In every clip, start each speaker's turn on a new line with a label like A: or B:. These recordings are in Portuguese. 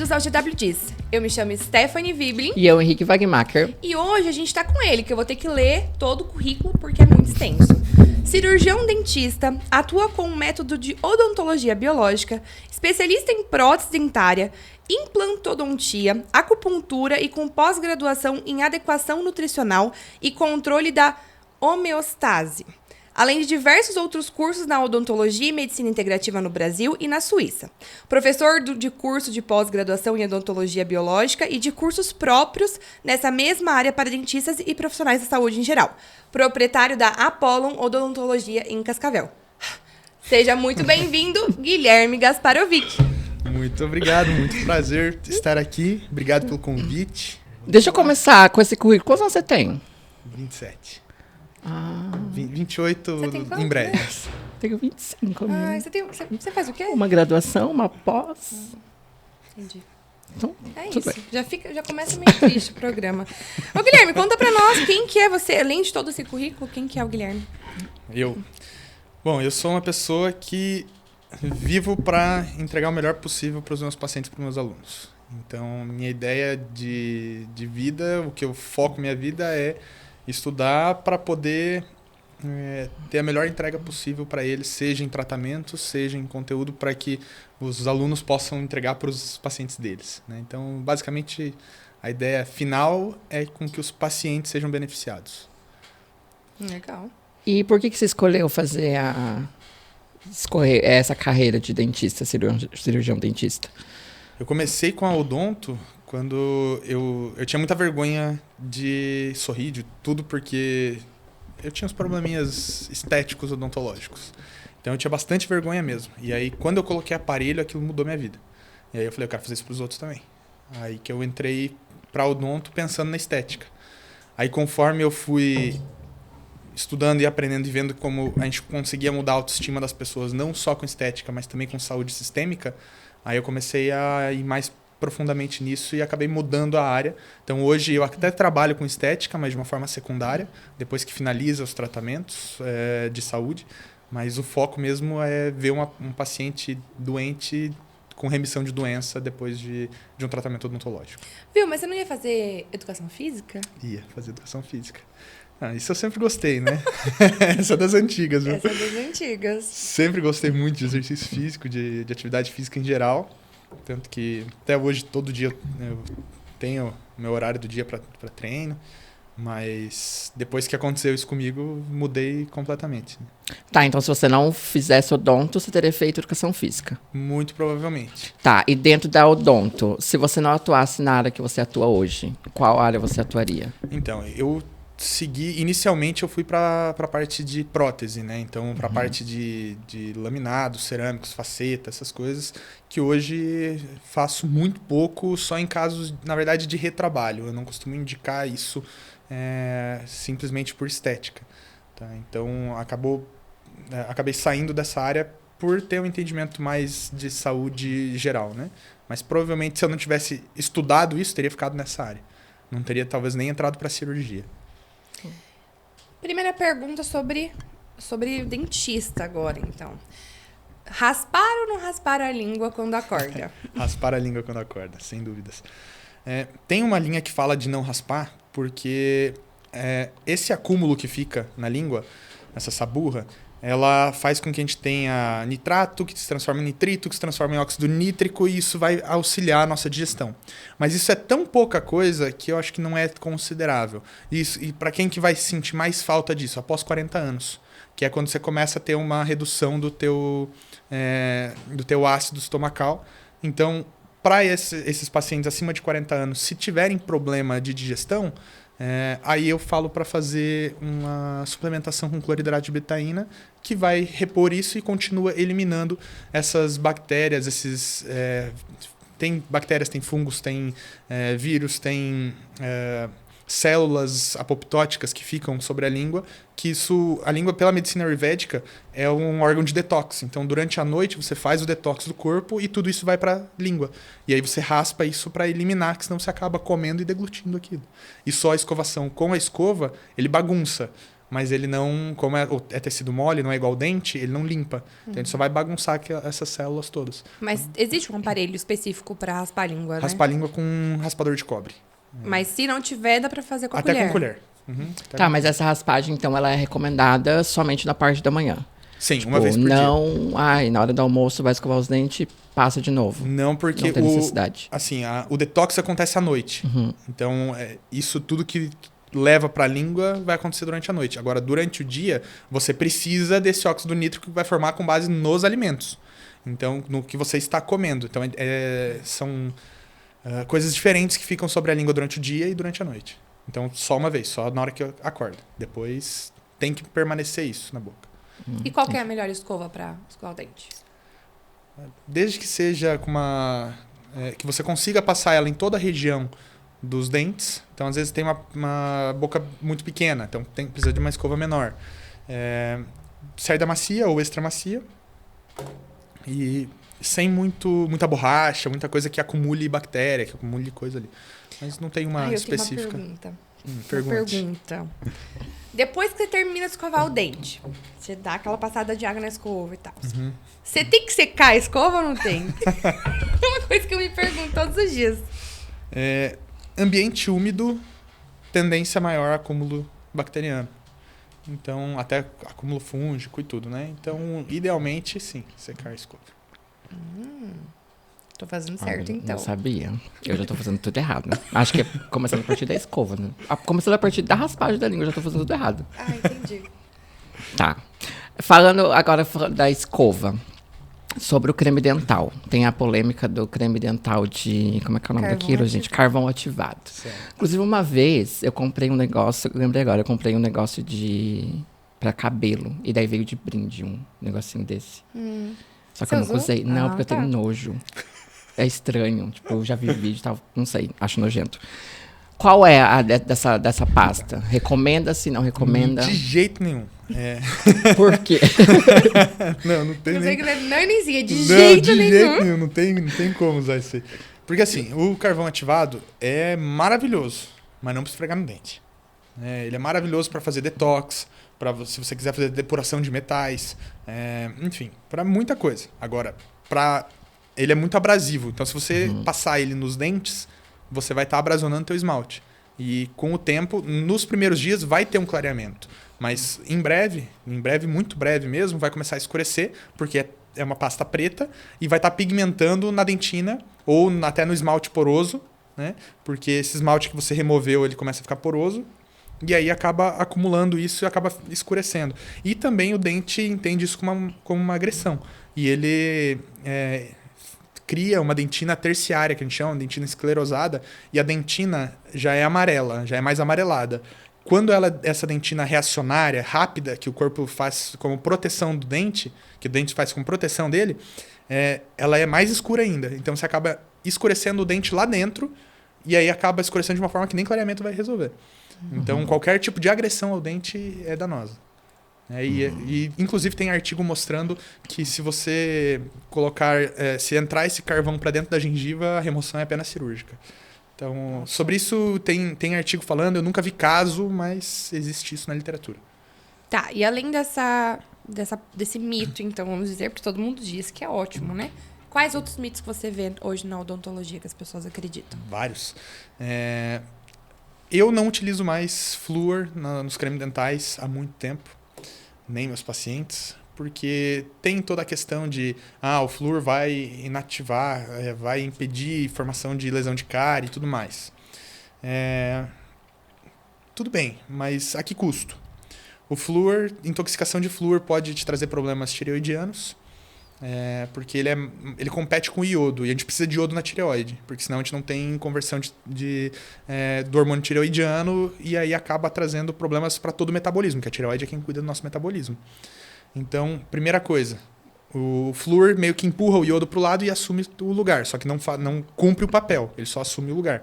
A: bem-vindos ao GW Diz. Eu me chamo Stephanie Wiblin.
B: E eu, Henrique Wagmacher.
A: E hoje a gente tá com ele, que eu vou ter que ler todo o currículo porque é muito extenso. Cirurgião dentista, atua com um método de odontologia biológica, especialista em prótese dentária, implantodontia, acupuntura e com pós-graduação em adequação nutricional e controle da homeostase. Além de diversos outros cursos na odontologia e medicina integrativa no Brasil e na Suíça. Professor de curso de pós-graduação em odontologia biológica e de cursos próprios nessa mesma área para dentistas e profissionais da saúde em geral. Proprietário da Apollon Odontologia em Cascavel. Seja muito bem-vindo, Guilherme Gasparovic.
C: Muito obrigado, muito prazer estar aqui. Obrigado pelo convite.
B: Deixa eu começar com esse currículo. Quantos anos você tem?
C: 27.
A: você
C: 28
A: tem quanto,
C: em breve.
A: né?
B: Tenho 25.
A: Você faz o quê?
B: Uma graduação, uma pós.
A: Entendi.
B: Então,
A: É
B: tudo
A: isso.
B: bem.
A: Já começa meio triste o programa. Ô, Guilherme, conta pra nós quem que é você. Além de todo esse currículo, quem que é o Guilherme?
C: Bom, eu sou uma pessoa que vivo para entregar o melhor possível para os meus pacientes e para os meus alunos. Então, minha ideia de vida, o que eu foco minha vida é estudar para poder ter a melhor entrega possível para eles, seja em tratamento, seja em conteúdo, para que os alunos possam entregar para os pacientes deles, né? Então, basicamente, a ideia final é com que os pacientes sejam beneficiados.
A: Legal.
B: E por que você escolheu fazer escorrer essa carreira de dentista, cirurgião dentista?
C: Eu comecei com a odonto quando eu tinha muita vergonha de sorrir, de tudo, porque eu tinha uns probleminhas estéticos odontológicos. Então eu tinha bastante vergonha mesmo. E aí, quando eu coloquei aparelho, aquilo mudou minha vida. E aí eu falei, eu quero fazer isso pros outros também. Aí que eu entrei pra odonto pensando na estética. Aí, conforme eu fui estudando e aprendendo e vendo como a gente conseguia mudar a autoestima das pessoas, não só com estética, mas também com saúde sistêmica, aí eu comecei a ir mais profundamente nisso e acabei mudando a área. Então hoje eu até trabalho com estética, mas de uma forma secundária, depois que finaliza os tratamentos de saúde. Mas o foco mesmo é ver um paciente doente com remissão de doença depois de um tratamento odontológico.
A: Viu, mas você não ia fazer educação física?
C: Ia fazer educação física. Isso eu sempre gostei, né? Essa é das antigas, viu?
A: Essa é das antigas.
C: Sempre gostei muito de exercício físico, de atividade física em geral. Tanto que até hoje, todo dia, eu tenho meu horário do dia para treino. Mas depois que aconteceu isso comigo, mudei completamente.
B: Tá, então se você não fizesse odonto, você teria feito educação física.
C: Muito provavelmente.
B: Tá, e dentro da odonto, se você não atuasse na área que você atua hoje, qual área você atuaria?
C: Então, inicialmente eu fui para a parte de prótese, né? Então, para a parte de laminados, cerâmicos, faceta, essas coisas, que hoje faço muito pouco, só em casos, na verdade, de retrabalho. Eu não costumo indicar isso simplesmente por estética. Tá? Então, acabei saindo dessa área por ter um entendimento mais de saúde geral, né? Mas provavelmente, se eu não tivesse estudado isso, teria ficado nessa área. Não teria, talvez, nem entrado para cirurgia.
A: Primeira pergunta sobre dentista agora, então. Raspar ou não raspar a língua quando acorda?
C: Raspar a língua quando acorda, sem dúvidas. Tem uma linha que fala de não raspar, porque esse acúmulo que fica na língua, essa saburra, ela faz com que a gente tenha nitrato, que se transforma em nitrito, que se transforma em óxido nítrico, e isso vai auxiliar a nossa digestão. Mas isso é tão pouca coisa que eu acho que não é considerável. E para quem que vai sentir mais falta disso? Após 40 anos, que é quando você começa a ter uma redução do teu ácido estomacal. Então, para esses pacientes acima de 40 anos, se tiverem problema de digestão, aí eu falo para fazer uma suplementação com cloridrato de betaína, que vai repor isso e continua eliminando essas bactérias, tem bactérias, tem fungos, tem vírus, tem células apoptóticas que ficam sobre a língua, que a língua, pela medicina ayurvédica, é um órgão de detox. Então, durante a noite, você faz o detox do corpo e tudo isso vai para a língua. E aí você raspa isso para eliminar, que senão você acaba comendo e deglutindo aquilo. E só a escovação com a escova, ele bagunça mas ele não, como é tecido mole, não é igual ao dente, ele não limpa. Então ele só vai bagunçar essas células todas.
A: Mas existe um aparelho específico pra raspar a língua, né?
C: Raspar a língua com um raspador de cobre.
A: Mas se não tiver, dá pra fazer com a
C: Até
A: colher.
C: com colher. Uhum,
B: Tá, mas essa raspagem, então, ela é recomendada somente na parte da manhã.
C: Sim, uma vez por dia.
B: Não, na hora do almoço vai escovar os dentes, passa de novo.
C: Não, porque
B: Não tem necessidade.
C: assim, o detox acontece à noite. Então, isso tudo que leva para a língua vai acontecer durante a noite. Agora, durante o dia, você precisa desse óxido nítrico que vai formar com base nos alimentos. Então, no que você está comendo. Então, são coisas diferentes que ficam sobre a língua durante o dia e durante a noite. Então, só uma vez, só na hora que eu acordo. Depois, tem que permanecer isso na boca.
A: E qual que é a melhor escova pra escovar o dente?
C: Desde que seja com que você consiga passar ela em toda a região dos dentes. Então, às vezes, tem uma boca muito pequena. Então, precisa de uma escova menor. Saída macia ou extra macia. E sem muita borracha, muita coisa que acumule bactéria, que acumule coisa ali. Mas não tem uma específica.
A: Eu tenho uma pergunta.
C: Pergunte.
A: Pergunta. Depois que você termina de escovar o dente, você dá aquela passada de água na escova e tal. Você tem que secar a escova ou não tem? É uma coisa que eu me pergunto todos os dias.
C: Ambiente úmido, tendência maior a acúmulo bacteriano. Então, até acúmulo fúngico e tudo, né? Então, idealmente, sim, secar a escova.
A: Tô fazendo certo, então.
B: Não sabia. Eu já tô fazendo tudo errado, né? Acho que é começando a partir da escova, né? Começando a partir da raspagem da língua, eu já tô fazendo tudo errado.
A: Ah, entendi.
B: Tá. Falando agora da escova. Sobre o creme dental. Tem a polêmica do creme dental de... Como é que é o nome daquilo, gente? Carvão ativado.
C: Certo.
B: Inclusive, uma vez, eu comprei um negócio... Lembrei agora, eu comprei um negócio pra cabelo. E daí veio de brinde um negocinho desse. Só que
A: Você
B: eu nunca
A: usou?
B: usei. Não, porque eu
A: tá.
B: tenho nojo. É estranho. Tipo, eu já vi vídeo e tal. Não sei, acho nojento. Qual é a dessa pasta? Recomenda-se, não recomenda?
C: De jeito nenhum.
B: Por quê?
C: Não tem
A: Eu
C: nem...
A: sei que não é Nanizinha, de
C: Não,
A: jeito
C: de
A: nenhum.
C: jeito nenhum. Não tem como usar isso aí. Porque assim, o carvão ativado é maravilhoso, mas não para esfregar no dente. Ele é maravilhoso para fazer detox, se você quiser fazer depuração de metais, enfim, para muita coisa. Agora, ele é muito abrasivo, então se você passar ele nos dentes, você vai estar abrasionando teu esmalte. E com o tempo, nos primeiros dias vai ter um clareamento. Mas em breve, muito breve mesmo, vai começar a escurecer, porque é uma pasta preta e vai estar pigmentando na dentina ou até no esmalte poroso, né? Porque esse esmalte que você removeu, ele começa a ficar poroso e aí acaba acumulando isso e acaba escurecendo. E também o dente entende isso como uma agressão. E ele cria uma dentina terciária, que a gente chama, uma dentina esclerosada, e a dentina já é amarela, já é mais amarelada. Quando essa dentina reacionária, rápida, que o corpo faz como proteção do dente, que o dente faz como proteção dele, ela é mais escura ainda. Então você acaba escurecendo o dente lá dentro, e aí acaba escurecendo de uma forma que nem clareamento vai resolver. Então qualquer tipo de agressão ao dente é danosa. E inclusive tem artigo mostrando que se você se entrar esse carvão para dentro da gengiva, a remoção é apenas cirúrgica. Então, sobre isso tem artigo falando, eu nunca vi caso, mas existe isso na literatura.
A: Tá, e além desse mito, então, vamos dizer, porque todo mundo diz que é ótimo, né? Quais outros mitos que você vê hoje na odontologia que as pessoas acreditam?
C: Vários. Eu não utilizo mais flúor nos cremes dentais há muito tempo, nem meus pacientes, porque tem toda a questão de o flúor vai inativar, vai impedir formação de lesão de cárie e tudo mais. Tudo bem, mas a que custo? O flúor, intoxicação de flúor pode te trazer problemas tireoidianos, porque ele compete com o iodo, e a gente precisa de iodo na tireoide, porque senão a gente não tem conversão do hormônio tireoidiano, e aí acaba trazendo problemas para todo o metabolismo, que a tireoide é quem cuida do nosso metabolismo. Então, primeira coisa, o flúor meio que empurra o iodo para o lado e assume o lugar, só que não cumpre o papel, ele só assume o lugar.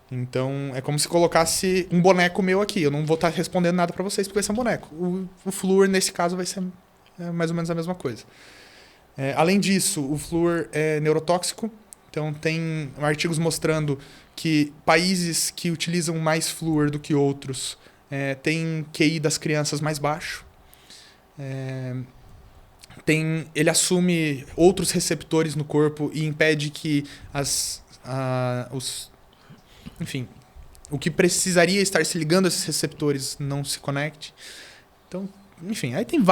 C: Então, é como se colocasse um boneco meu aqui, eu não vou estar respondendo nada para vocês porque vai ser um boneco. O flúor, nesse caso, vai ser mais ou menos a mesma coisa. Além disso, o flúor é neurotóxico, então tem artigos mostrando que países que utilizam mais flúor do que outros tem QI das crianças mais baixo. Ele assume outros receptores no corpo e impede que enfim, o que precisaria estar se ligando a esses receptores não se conecte. Então, enfim, aí tem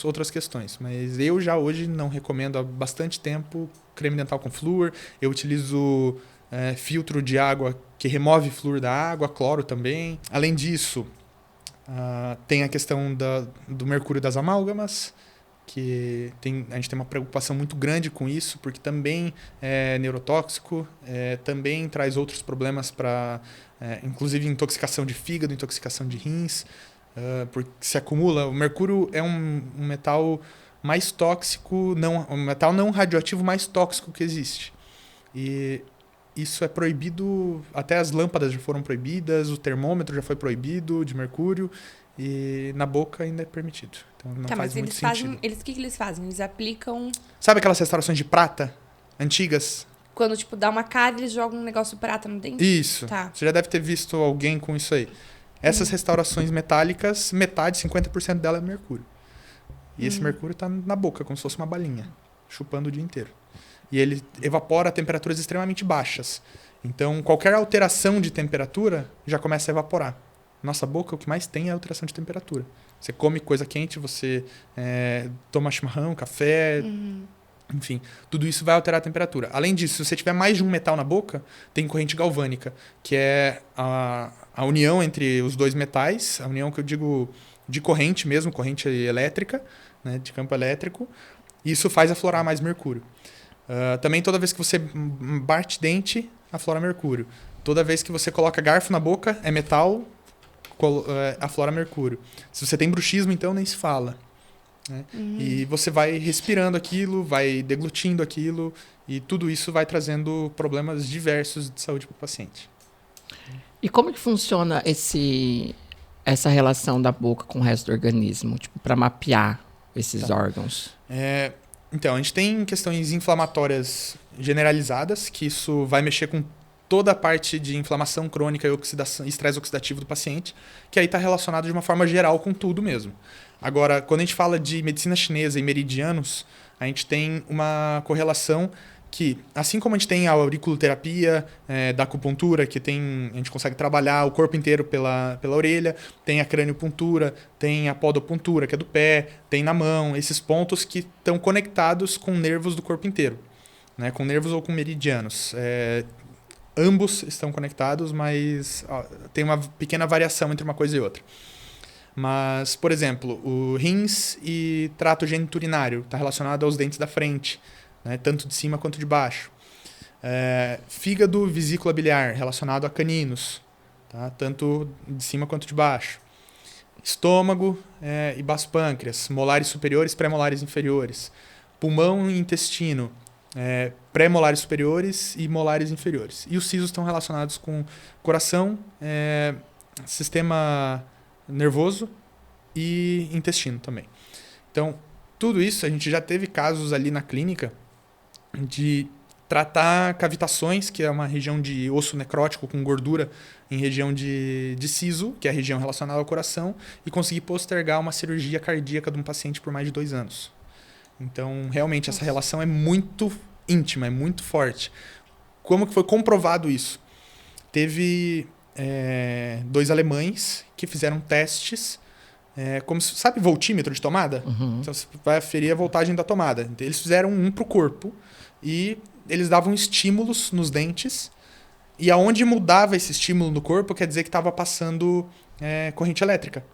C: outras questões, mas eu já hoje não recomendo há bastante tempo creme dental com flúor. Eu utilizo filtro de água que remove flúor da água, cloro também. Além disso, tem a questão do mercúrio das amálgamas, que a gente tem uma preocupação muito grande com isso, porque também é neurotóxico, também traz outros problemas para, inclusive, intoxicação de fígado, intoxicação de rins, porque se acumula. O mercúrio é um metal mais tóxico, um metal não radioativo mais tóxico que existe. E isso é proibido, até as lâmpadas já foram proibidas, o termômetro já foi proibido de mercúrio, e na boca ainda é permitido. Então não faz muito sentido.
A: O que eles fazem? Eles aplicam...
C: Sabe aquelas restaurações de prata antigas?
A: Quando, tipo, dá uma cárie, eles jogam um negócio de prata no dente?
C: Isso.
A: Tá.
C: Você já deve ter visto alguém com isso aí. Essas restaurações metálicas, metade, 50% dela é mercúrio. E esse mercúrio tá na boca, como se fosse uma balinha, chupando o dia inteiro. E ele evapora a temperaturas extremamente baixas. Então, qualquer alteração de temperatura já começa a evaporar. Nossa boca, o que mais tem é alteração de temperatura. Você come coisa quente, você toma chimarrão, café, enfim. Tudo isso vai alterar a temperatura. Além disso, se você tiver mais de um metal na boca, tem corrente galvânica, que é a união entre os dois metais, a união que eu digo de corrente mesmo, corrente elétrica, né, de campo elétrico. Isso faz aflorar mais mercúrio. Também toda vez que você bate dente, aflora mercúrio. Toda vez que você coloca garfo na boca, é metal, aflora mercúrio. Se você tem bruxismo, então nem se fala. Né? E você vai respirando aquilo, vai deglutindo aquilo, e tudo isso vai trazendo problemas diversos de saúde para o paciente.
B: E como que funciona essa relação da boca com o resto do organismo? Tipo, para mapear esses órgãos?
C: Então, a gente tem questões inflamatórias generalizadas, que isso vai mexer com toda a parte de inflamação crônica e estresse oxidativo do paciente, que aí está relacionado de uma forma geral com tudo mesmo. Agora, quando a gente fala de medicina chinesa e meridianos, a gente tem uma correlação que, assim como a gente tem a auriculoterapia, da acupuntura, que a gente consegue trabalhar o corpo inteiro pela orelha, tem a craniopuntura, tem a podopuntura, que é do pé, tem na mão, esses pontos que estão conectados com nervos do corpo inteiro, né? Com nervos ou com meridianos. Ambos estão conectados, mas tem uma pequena variação entre uma coisa e outra. Mas, por exemplo, o rins e trato geniturinário está relacionado aos dentes da frente, né, tanto de cima quanto de baixo. Fígado, vesícula biliar, relacionado a caninos, tá, tanto de cima quanto de baixo. Estômago e baço pâncreas, molares superiores, pré-molares inferiores. Pulmão e intestino, pré-molares superiores e molares inferiores. E os sisos estão relacionados com coração, sistema nervoso e intestino também. Então, tudo isso, a gente já teve casos ali na clínica de tratar cavitações, que é uma região de osso necrótico com gordura em região de siso, que é a região relacionada ao coração, e conseguir postergar uma cirurgia cardíaca de um paciente por mais de 2 anos. Então, realmente, essa relação é muito íntima, é muito forte. Como que foi comprovado isso? Teve 2 alemães que fizeram testes, como sabe voltímetro de tomada?
B: Uhum.
C: Então, você vai aferir a voltagem da tomada. Então, eles fizeram um para o corpo e eles davam estímulos nos dentes, e aonde mudava esse estímulo no corpo, quer dizer que estava passando corrente elétrica.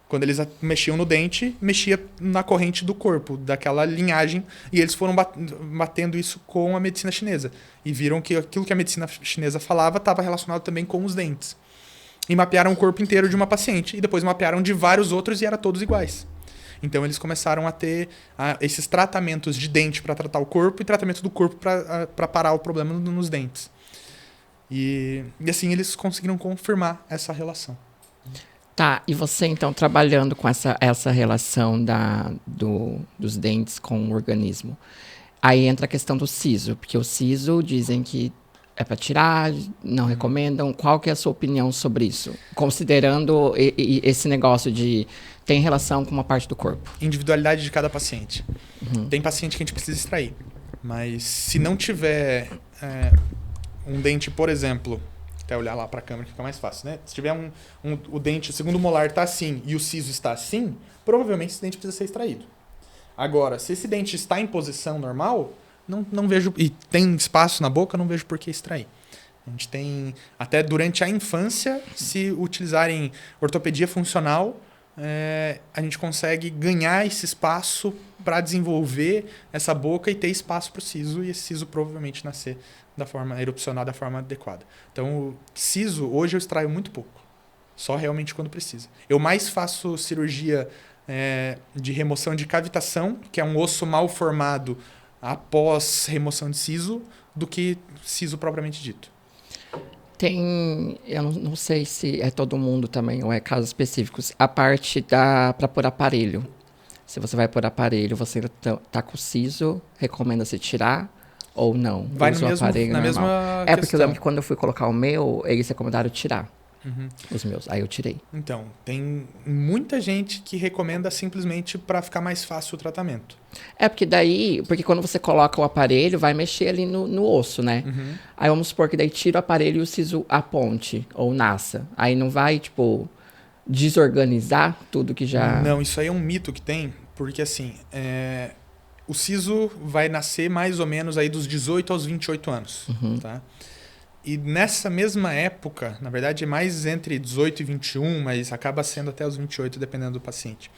C: Quando eles mexiam no dente, mexia na corrente do corpo, daquela linhagem, e eles foram batendo isso com a medicina chinesa. E viram que aquilo que a medicina chinesa falava estava relacionado também com os dentes. E mapearam o corpo inteiro de uma paciente, e depois mapearam de vários outros, e eram todos iguais. Então eles começaram a ter esses tratamentos de dente para tratar o corpo, e tratamento do corpo para parar o problema nos dentes. E assim eles conseguiram confirmar essa relação.
B: Tá, e você então trabalhando com essa relação dos dentes com o organismo. Aí entra a questão do siso, porque o siso dizem que É para tirar? Não recomendam? Qual que é a sua opinião sobre isso? Considerando esse negócio de... Tem relação com uma parte do corpo.
C: Individualidade de cada paciente. Tem paciente que a gente precisa extrair. Mas se não tiver um dente, por exemplo... Até olhar lá para a câmera que fica mais fácil, né? Se tiver o dente, o segundo molar está assim e o siso está assim, provavelmente esse dente precisa ser extraído. Agora, se esse dente está em posição normal, não vejo... E tem espaço na boca, não vejo por que extrair. A gente tem... Até durante a infância, se utilizarem ortopedia funcional, a gente consegue ganhar esse espaço para desenvolver essa boca e ter espaço para o siso, e esse siso provavelmente nascer erupcionar da forma adequada. Então, o siso, hoje eu extraio muito pouco. Só realmente quando precisa. Eu mais faço cirurgia de remoção de cavitação, que é um osso mal formado após remoção de siso, do que siso propriamente dito.
B: Eu não sei se é todo mundo também, ou é casos específicos, a parte para pôr aparelho. Se você vai pôr aparelho, você tá com o siso, recomenda-se tirar ou não?
C: Vai
B: Usa o aparelho
C: na
B: normal.
C: mesma
B: porque eu
C: questão.
B: lembro que quando eu fui colocar o meu, eles recomendaram tirar os meus. Aí eu tirei.
C: Então, tem muita gente que recomenda simplesmente para ficar mais fácil o tratamento.
B: Porque quando você coloca o aparelho, vai mexer ali no osso, né? Aí vamos supor que daí tira o aparelho e o siso aponte, ou nasça. Aí não vai, tipo, desorganizar tudo que já...
C: Não, isso aí é um mito que tem, porque assim, o siso vai nascer mais ou menos aí dos 18 aos 28 anos, tá? E nessa mesma época, na verdade é mais entre 18 e 21, mas acaba sendo até os 28, dependendo do paciente.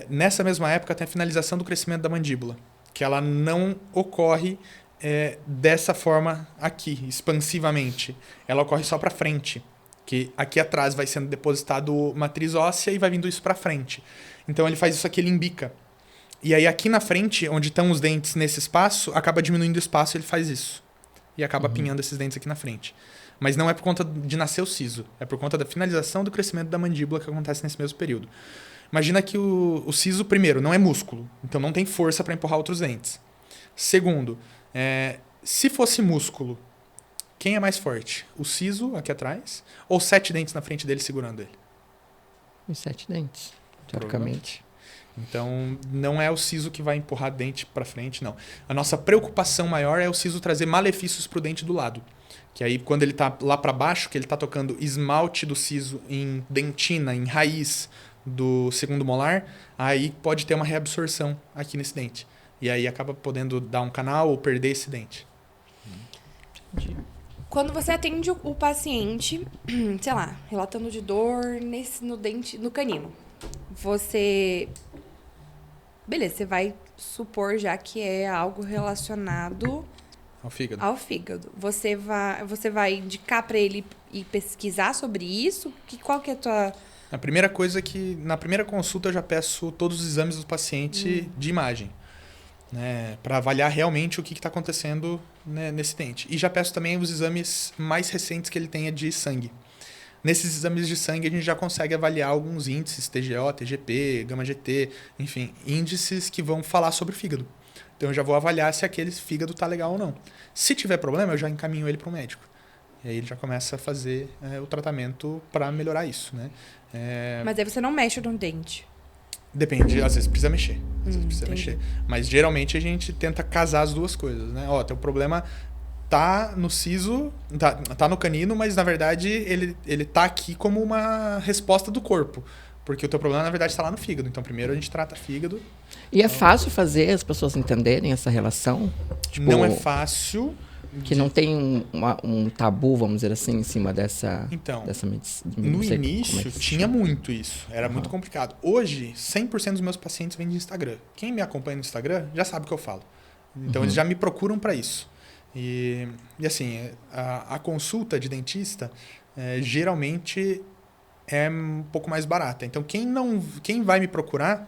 C: Nessa mesma época tem a finalização do crescimento da mandíbula, que ela não ocorre dessa forma aqui, expansivamente. Ela ocorre só para frente, que aqui atrás vai sendo depositado matriz óssea e vai vindo isso para frente. Então ele faz isso aqui, ele embica. E aí aqui na frente, onde estão os dentes nesse espaço, acaba diminuindo o espaço e ele faz isso. E acaba apinhando esses dentes aqui na frente. Mas não é por conta de nascer o siso. É por conta da finalização do crescimento da mandíbula que acontece nesse mesmo período. Imagina que o siso, primeiro, não é músculo. Então não tem força para empurrar outros dentes. Segundo, se fosse músculo, quem é mais forte? O siso aqui atrás ou 7 dentes na frente dele segurando ele?
B: Os 7 dentes, teoricamente.
C: Então, não é o siso que vai empurrar dente para frente, não. A nossa preocupação maior é o siso trazer malefícios para o dente do lado. Que aí, quando ele está lá para baixo, que ele está tocando esmalte do siso em dentina, em raiz do segundo molar, aí pode ter uma reabsorção aqui nesse dente. E aí acaba podendo dar um canal ou perder esse dente.
B: Entendi.
A: Quando você atende o paciente, sei lá, relatando de dor no dente, no canino, beleza, você vai supor já que é algo relacionado
C: ao
A: fígado. Você vai indicar para ele ir pesquisar sobre isso? Qual que é a tua...
C: A primeira coisa é que, na primeira consulta, eu já peço todos os exames do paciente de imagem, né, para avaliar realmente o que está acontecendo, né, nesse dente. E já peço também os exames mais recentes que ele tenha de sangue. Nesses exames de sangue, a gente já consegue avaliar alguns índices, TGO, TGP, Gama-GT, enfim, índices que vão falar sobre o fígado. Então, eu já vou avaliar se aquele fígado está legal ou não. Se tiver problema, eu já encaminho ele para o médico. E aí ele já começa a fazer o tratamento para melhorar isso, né?
A: Mas aí você não mexe no dente.
C: Depende, às vezes precisa mexer. Mas geralmente a gente tenta casar as duas coisas, né? Teu problema tá no siso, tá no canino, mas na verdade ele tá aqui como uma resposta do corpo. Porque o teu problema, na verdade, está lá no fígado. Então, primeiro a gente trata fígado.
B: E é fácil fazer as pessoas entenderem essa relação? Tipo,
C: não é fácil.
B: Que não tem um tabu, vamos dizer assim, em cima dessa medicina.
C: No início, tinha muito isso. Era muito complicado. Hoje, 100% dos meus pacientes vêm de Instagram. Quem me acompanha no Instagram já sabe o que eu falo. Então, eles já me procuram para isso. E assim, a consulta de dentista, geralmente, é um pouco mais barata. Então, quem vai me procurar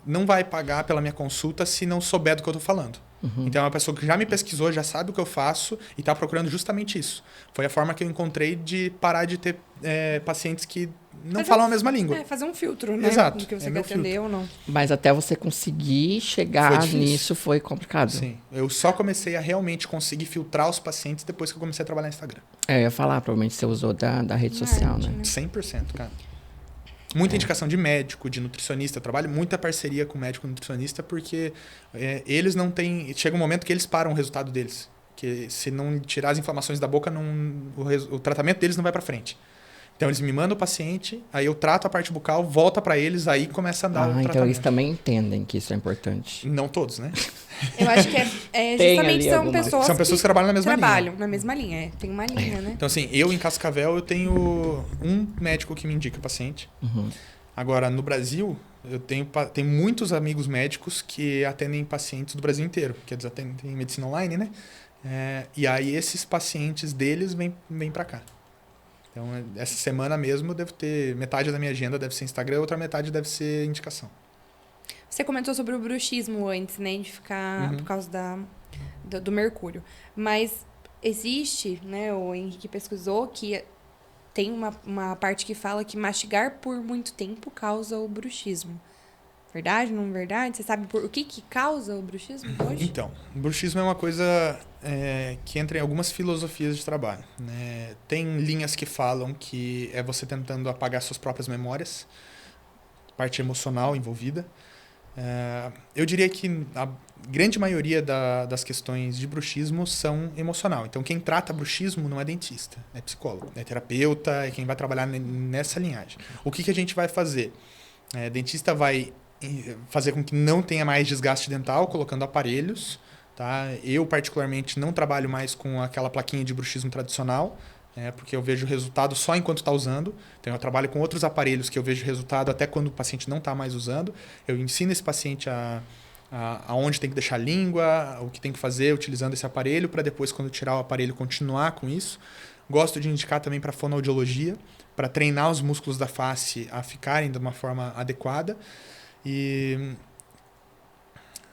C: não vai pagar pela minha consulta se não souber do que eu estou falando. Então, é uma pessoa que já me pesquisou, já sabe o que eu faço e está procurando justamente isso. Foi a forma que eu encontrei de parar de ter pacientes que não falam a mesma língua.
A: Fazer um filtro, né?
C: Exato,
A: Do que você
C: é
A: quer
C: meu
A: atender ou não.
B: Mas até você conseguir
C: Foi
B: chegar
C: difícil.
B: nisso foi complicado.
C: Sim. Eu só comecei a realmente conseguir filtrar os pacientes depois que eu comecei a trabalhar no Instagram.
B: Eu ia falar, provavelmente você usou da rede social, né?
C: 100%, cara. Muita indicação de médico, de nutricionista. Eu trabalho muita parceria com médico e nutricionista porque eles não têm... Chega um momento que eles param o resultado deles. Que se não tirar as inflamações da boca, o tratamento deles não vai para frente. Então eles me mandam o paciente, aí eu trato a parte bucal, volta para eles, aí começa a dar o tratamento.
B: Então eles também entendem que isso é importante.
C: Não todos, né?
A: Eu acho que justamente são pessoas
C: que trabalham na mesma
A: trabalham na mesma linha. Tem uma linha, né?
C: Então assim, eu em Cascavel eu tenho um médico que me indica o paciente.
B: Uhum.
C: Agora, no Brasil, eu tenho muitos amigos médicos que atendem pacientes do Brasil inteiro, que eles atendem medicina online, né? E aí esses pacientes deles vêm para cá. Então, essa semana mesmo eu devo ter... Metade da minha agenda deve ser Instagram, outra metade deve ser indicação.
A: Você comentou sobre o bruxismo antes, né? De ficar... Por causa do mercúrio. Mas existe, né? O Henrique pesquisou que tem uma parte que fala que mastigar por muito tempo causa o bruxismo. Verdade, não verdade? Você sabe o que causa o bruxismo hoje?
C: Então, o bruxismo é uma coisa que entra em algumas filosofias de trabalho, né? Tem linhas que falam que é você tentando apagar suas próprias memórias, parte emocional envolvida. Eu diria que a grande maioria das questões de bruxismo são emocional. Então, quem trata bruxismo não é dentista, é psicólogo, é terapeuta, é quem vai trabalhar nessa linhagem. O que a gente vai fazer? Dentista vai fazer com que não tenha mais desgaste dental, colocando aparelhos. Tá? Eu, particularmente, não trabalho mais com aquela plaquinha de bruxismo tradicional, porque eu vejo resultado só enquanto está usando. Então, eu trabalho com outros aparelhos que eu vejo resultado até quando o paciente não está mais usando. Eu ensino esse paciente aonde tem que deixar a língua, o que tem que fazer utilizando esse aparelho, para depois, quando tirar o aparelho, continuar com isso. Gosto de indicar também para fonoaudiologia, para treinar os músculos da face a ficarem de uma forma adequada. E,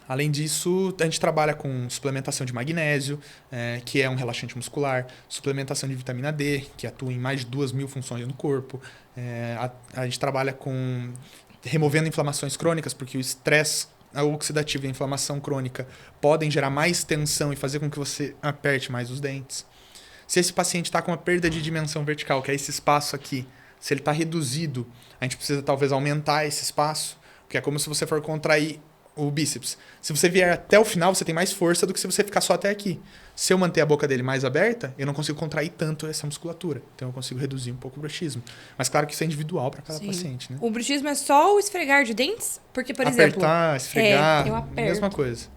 C: além disso, a gente trabalha com suplementação de magnésio, que é um relaxante muscular, suplementação de vitamina D, que atua em mais de 2.000 funções no corpo. A gente trabalha com removendo inflamações crônicas, porque o estresse oxidativo e a inflamação crônica podem gerar mais tensão e fazer com que você aperte mais os dentes. Se esse paciente está com uma perda de dimensão vertical, que é esse espaço aqui, se ele está reduzido, a gente precisa talvez aumentar esse espaço, porque é como se você for contrair o bíceps. Se você vier até o final, você tem mais força do que se você ficar só até aqui. Se eu manter a boca dele mais aberta, eu não consigo contrair tanto essa musculatura. Então, eu consigo reduzir um pouco o bruxismo. Mas, claro que isso é individual para cada paciente, né?
A: O bruxismo é só o esfregar de dentes? Porque, por exemplo...
C: Apertar, esfregar,
A: eu aperto.
C: mesma coisa.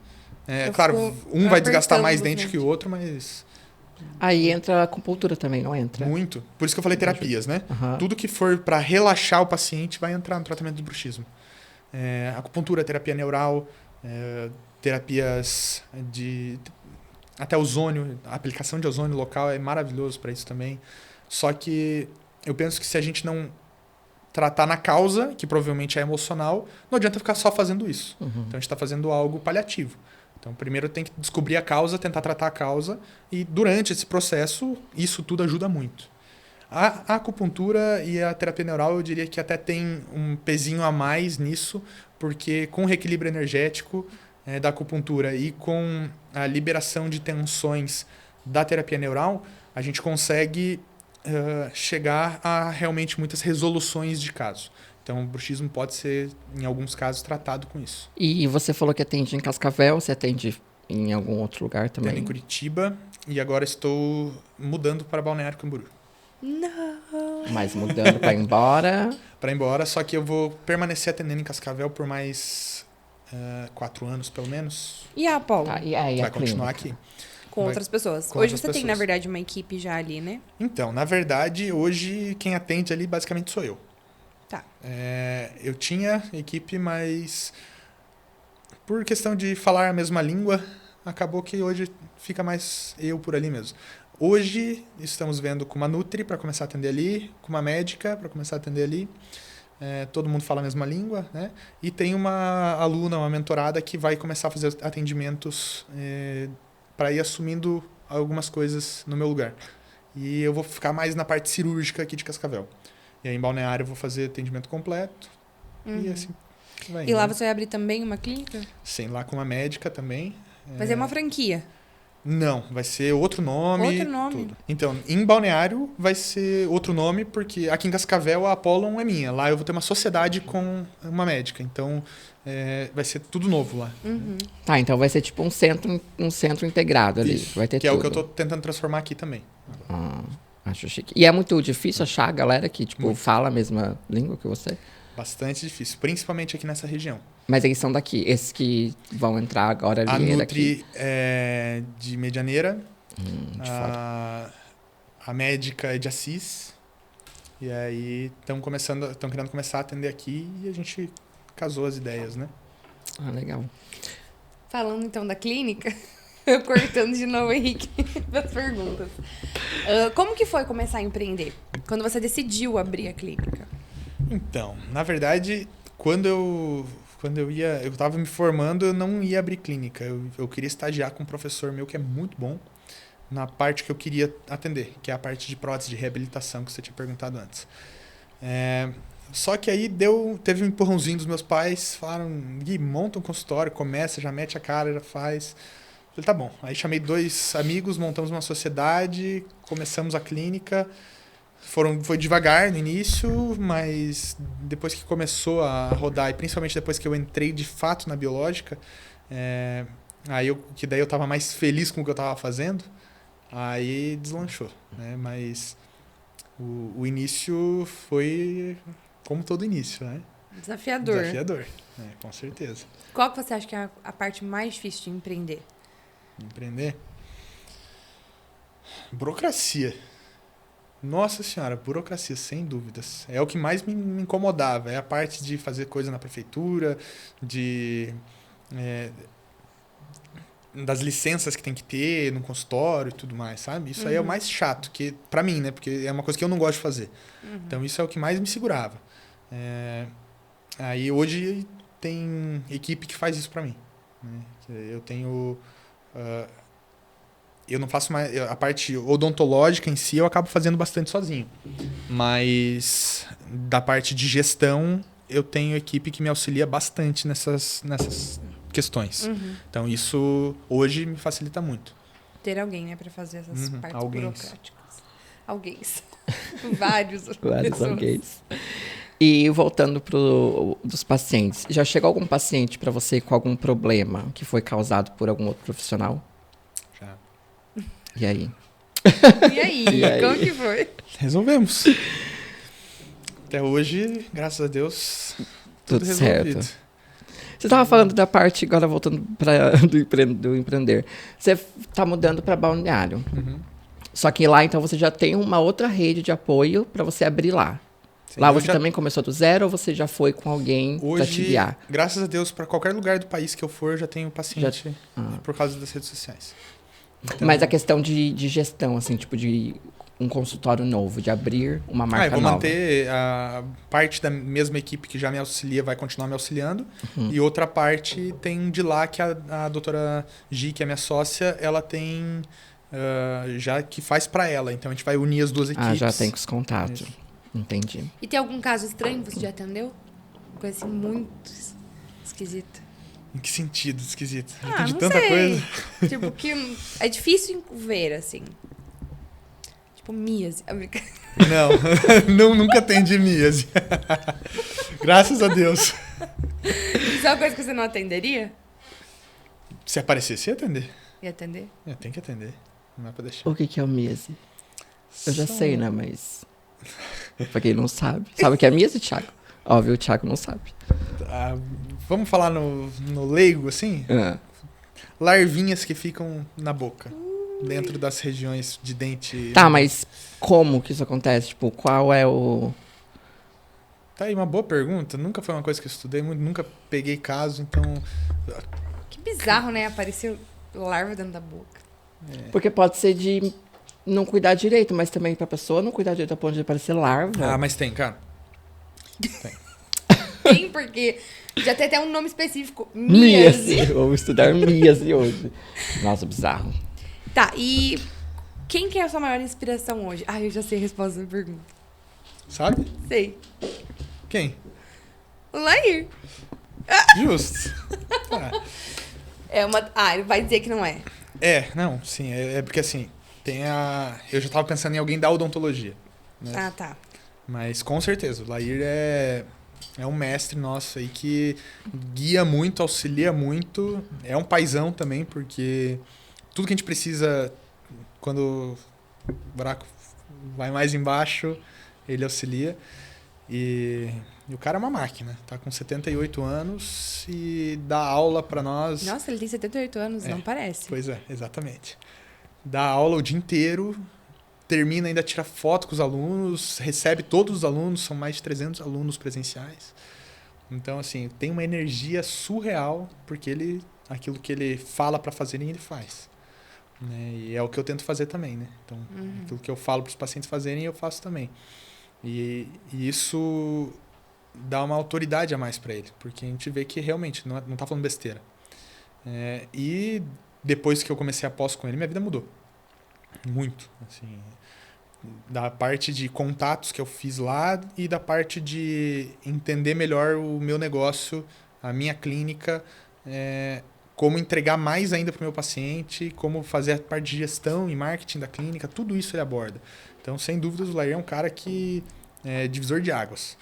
C: Claro, um vai desgastar mais dente que o outro, mas...
B: Aí entra a acupuntura também, não entra?
C: Muito. Por isso que eu falei terapias, né?
B: Uhum.
C: Tudo que for para relaxar o paciente vai entrar no tratamento do bruxismo. Acupuntura, terapia neural, terapias de... Até ozônio, a aplicação de ozônio local é maravilhoso para isso também. Só que eu penso que se a gente não tratar na causa, que provavelmente é emocional, não adianta ficar só fazendo isso.
B: Uhum.
C: Então a gente está fazendo algo paliativo. Então primeiro tem que descobrir a causa, tentar tratar a causa, e durante esse processo isso tudo ajuda muito. A acupuntura e a terapia neural eu diria que até tem um pezinho a mais nisso, porque com o reequilíbrio energético da acupuntura e com a liberação de tensões da terapia neural, a gente consegue chegar a realmente muitas resoluções de caso. Então, o bruxismo pode ser, em alguns casos, tratado com isso.
B: E você falou que atende em Cascavel, você atende em algum outro lugar também?
C: Atendo em Curitiba e agora estou mudando para Balneário Camboriú.
A: Não.
B: Mas mudando para ir embora...
C: Para ir embora, só que eu vou permanecer atendendo em Cascavel por mais 4 anos, pelo menos.
A: E a Apollo?
B: E aí,
C: vai continuar aqui.
A: Com outras pessoas.
C: Com
A: hoje
C: outras
A: você tem,
C: pessoas.
A: na verdade, uma equipe já ali, né?
C: Então, na verdade, hoje quem atende ali basicamente sou eu.
A: Tá.
C: Eu tinha equipe, mas por questão de falar a mesma língua, acabou que hoje fica mais eu por ali mesmo. Hoje estamos vendo com uma Nutri para começar a atender ali, com uma médica para começar a atender ali. Todo mundo fala a mesma língua, né? E tem uma aluna, uma mentorada que vai começar a fazer atendimentos para ir assumindo algumas coisas no meu lugar. E eu vou ficar mais na parte cirúrgica aqui de Cascavel. E aí em Balneário eu vou fazer atendimento completo. E assim vai
A: E lá
C: indo.
A: você vai abrir também uma clínica?
C: Sim, lá com uma médica também.
A: Vai ser uma franquia.
C: Não, vai ser outro nome.
A: Outro nome?
C: Tudo. Então, em Balneário vai ser outro nome, porque aqui em Cascavel a Apollon é minha. Lá eu vou ter uma sociedade com uma médica. Então, vai ser tudo novo lá.
B: Tá, então vai ser tipo um centro integrado ali.
C: Isso,
B: Vai ter
C: que
B: tudo.
C: é o que eu tô tentando transformar aqui também.
B: Ah, acho chique. E é muito difícil achar a galera que, tipo, fala a mesma língua que você?
C: Bastante difícil, principalmente aqui nessa região.
B: Mas eles são daqui. Esses que vão entrar agora ali
C: A
B: é daqui.
C: Nutri é de Medianeira,
B: De fora.
C: a médica é de Assis. E aí estão querendo começar a atender aqui e a gente casou as ideias, né?
B: Ah, legal.
A: Falando então da clínica, eu cortando de novo, Henrique, das perguntas. Como que foi começar a empreender? Quando você decidiu abrir a clínica?
C: Então, na verdade, quando eu tava me formando, eu não ia abrir clínica. Eu queria estagiar com um professor meu que é muito bom na parte que eu queria atender, que é a parte de prótese de reabilitação que você tinha perguntado antes. Só que aí teve um empurrãozinho dos meus pais, falaram: Gui, monta um consultório, começa, já mete a cara, já faz. Falei, tá bom. Aí chamei 2 amigos, montamos uma sociedade, começamos a clínica. Foi devagar no início, mas depois que começou a rodar, e principalmente depois que eu entrei de fato na biológica, daí eu tava mais feliz com o que eu tava fazendo, aí deslanchou, né? Mas o início foi como todo início, né?
A: Desafiador.
C: Desafiador, com certeza.
A: Qual que você acha que é a parte mais difícil de empreender?
C: Empreender? Burocracia. Nossa senhora, burocracia, sem dúvidas. É o que mais me incomodava. É a parte de fazer coisa na prefeitura, das licenças que tem que ter no consultório e tudo mais, sabe? Isso aí é o mais chato, pra mim, né? Porque é uma coisa que eu não gosto de fazer. Então isso é o que mais me segurava. Aí hoje tem equipe que faz isso pra mim, né? Eu tenho... eu não faço mais... A parte odontológica em si eu acabo fazendo bastante sozinho. Mas da parte de gestão, eu tenho equipe que me auxilia bastante nessas questões. Então isso hoje me facilita muito.
A: Ter alguém, né, pra fazer essas partes
C: alguém.
A: burocráticas. Alguém. Vários.
B: Vários
A: pessoas.
B: alguém. E voltando dos pacientes, já chegou algum paciente para você com algum problema que foi causado por algum outro profissional?
C: Já.
B: E aí?
A: E aí?
B: E aí?
A: Como que foi?
C: Resolvemos. Até hoje, graças a Deus, tudo resolvido.
B: certo. Você estava falando da parte, agora voltando do empreender. Você está mudando para Balneário. Só que lá, então, você já tem uma outra rede de apoio para você abrir lá.
C: Sim,
B: Lá você também começou do zero ou você já foi com alguém para te
C: hoje,
B: guiar?
C: graças a Deus, para qualquer lugar do país que eu for, eu já tenho paciente por causa das redes sociais. Então,
B: Mas a questão de gestão, assim, tipo de um consultório novo, de abrir uma marca
C: eu vou
B: nova.
C: manter a parte da mesma equipe que já me auxilia, vai continuar me auxiliando. E outra parte tem de lá que a doutora Gi, que é minha sócia, ela tem já que faz para ela. Então a gente vai unir as duas equipes.
B: Ah, já tem os contatos.
C: Isso.
B: Entendi.
A: E tem algum caso estranho que você já atendeu? Coisa assim muito esquisita.
C: Em que sentido esquisito? Já
A: Ah,
C: atendi
A: não
C: tanta
A: sei.
C: coisa.
A: Tipo, que é difícil ver, assim. Tipo, míase.
C: Não, nunca atendi míase. Graças a Deus.
A: Isso é uma coisa que você não atenderia?
C: Se aparecesse, ia atender.
A: Ia atender?
C: Tem que atender. Não é pra deixar.
B: O que é o Miase? Eu já sei, né? Mas... pra quem não sabe. Sabe o que é Miase, Thiago? Óbvio, o Thiago não sabe.
C: Vamos falar no leigo, assim? Larvinhas que ficam na boca. Dentro das regiões de dente.
B: Tá, mas como que isso acontece? Tipo, qual é o...
C: Tá aí, uma boa pergunta. Nunca foi uma coisa que eu estudei muito, nunca peguei caso, então...
A: Que bizarro, né? Apareceu larva dentro da boca.
B: Porque pode ser de não cuidar direito, mas também pra pessoa não cuidar direito a ponto de aparecer larva.
C: Mas tem, cara.
A: Tem, porque já tem até um nome específico. Míase.
B: Vamos estudar Miase hoje. Nossa, bizarro.
A: Tá, e quem que é a sua maior inspiração hoje? Eu já sei a resposta da pergunta.
C: Sabe?
A: Sei.
C: Quem?
A: O Lair.
C: Justo. Ah.
A: É uma... Ah, ele vai dizer que não é.
C: Não, sim. É porque assim, tem a... Eu já tava pensando em alguém da odontologia. Né?
A: Ah, tá.
C: Mas com certeza, o Lair é um mestre nosso aí que guia muito, auxilia muito. É um paizão também, porque tudo que a gente precisa, quando o buraco vai mais embaixo, ele auxilia. E o cara é uma máquina. Tá com 78 anos e dá aula pra nós.
A: Nossa, ele tem 78 anos, não parece.
C: Pois é, exatamente. Dá aula o dia inteiro, termina, ainda tira foto com os alunos, recebe todos os alunos, são mais de 300 alunos presenciais. Então, assim, tem uma energia surreal, porque aquilo que ele fala para fazerem, ele faz. Né? E é o que eu tento fazer também, né? Então, aquilo que eu falo para os pacientes fazerem, eu faço também. E isso dá uma autoridade a mais para ele, porque a gente vê que realmente não tá falando besteira. E depois que eu comecei a pós com ele, minha vida mudou. Muito, assim, da parte de contatos que eu fiz lá e da parte de entender melhor o meu negócio, a minha clínica, como entregar mais ainda para o meu paciente, como fazer a parte de gestão e marketing da clínica, tudo isso ele aborda. Então, sem dúvidas, o Lair é um cara que é divisor de águas.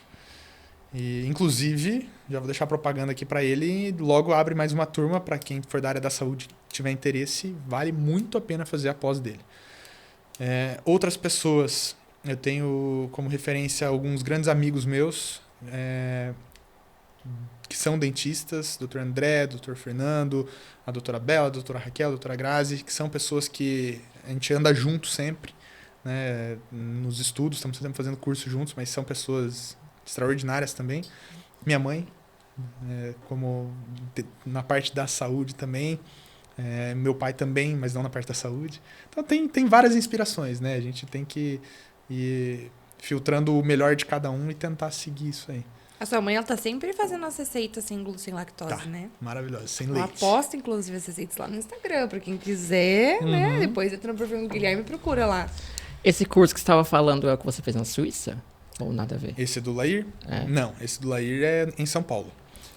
C: E, inclusive, já vou deixar propaganda aqui para ele, logo abre mais uma turma para quem for da área da saúde tiver interesse, vale muito a pena fazer a pós dele. Outras pessoas, eu tenho como referência alguns grandes amigos meus que são dentistas, Dr. André, Dr. Fernando, a doutora Bela, a doutora Raquel, a doutora Grazi, que são pessoas que a gente anda junto sempre, né, nos estudos, estamos sempre fazendo curso juntos, mas são pessoas extraordinárias também. Minha mãe, como na parte da saúde também. Meu pai também, mas não na parte da saúde. Então tem várias inspirações, né? A gente tem que ir filtrando o melhor de cada um e tentar seguir isso aí.
A: A sua mãe, ela tá sempre fazendo as receitas sem glúten, sem lactose,
C: Tá,
A: né?
C: maravilhosa, sem
A: Ela
C: leite.
A: posta, inclusive, as receitas lá no Instagram, pra quem quiser, né? Depois entra no perfil do Guilherme e procura lá.
B: Esse curso que você estava falando é o que você fez na Suíça? Ou nada a ver?
C: Esse do Lair? Não, esse do Lair é em São Paulo.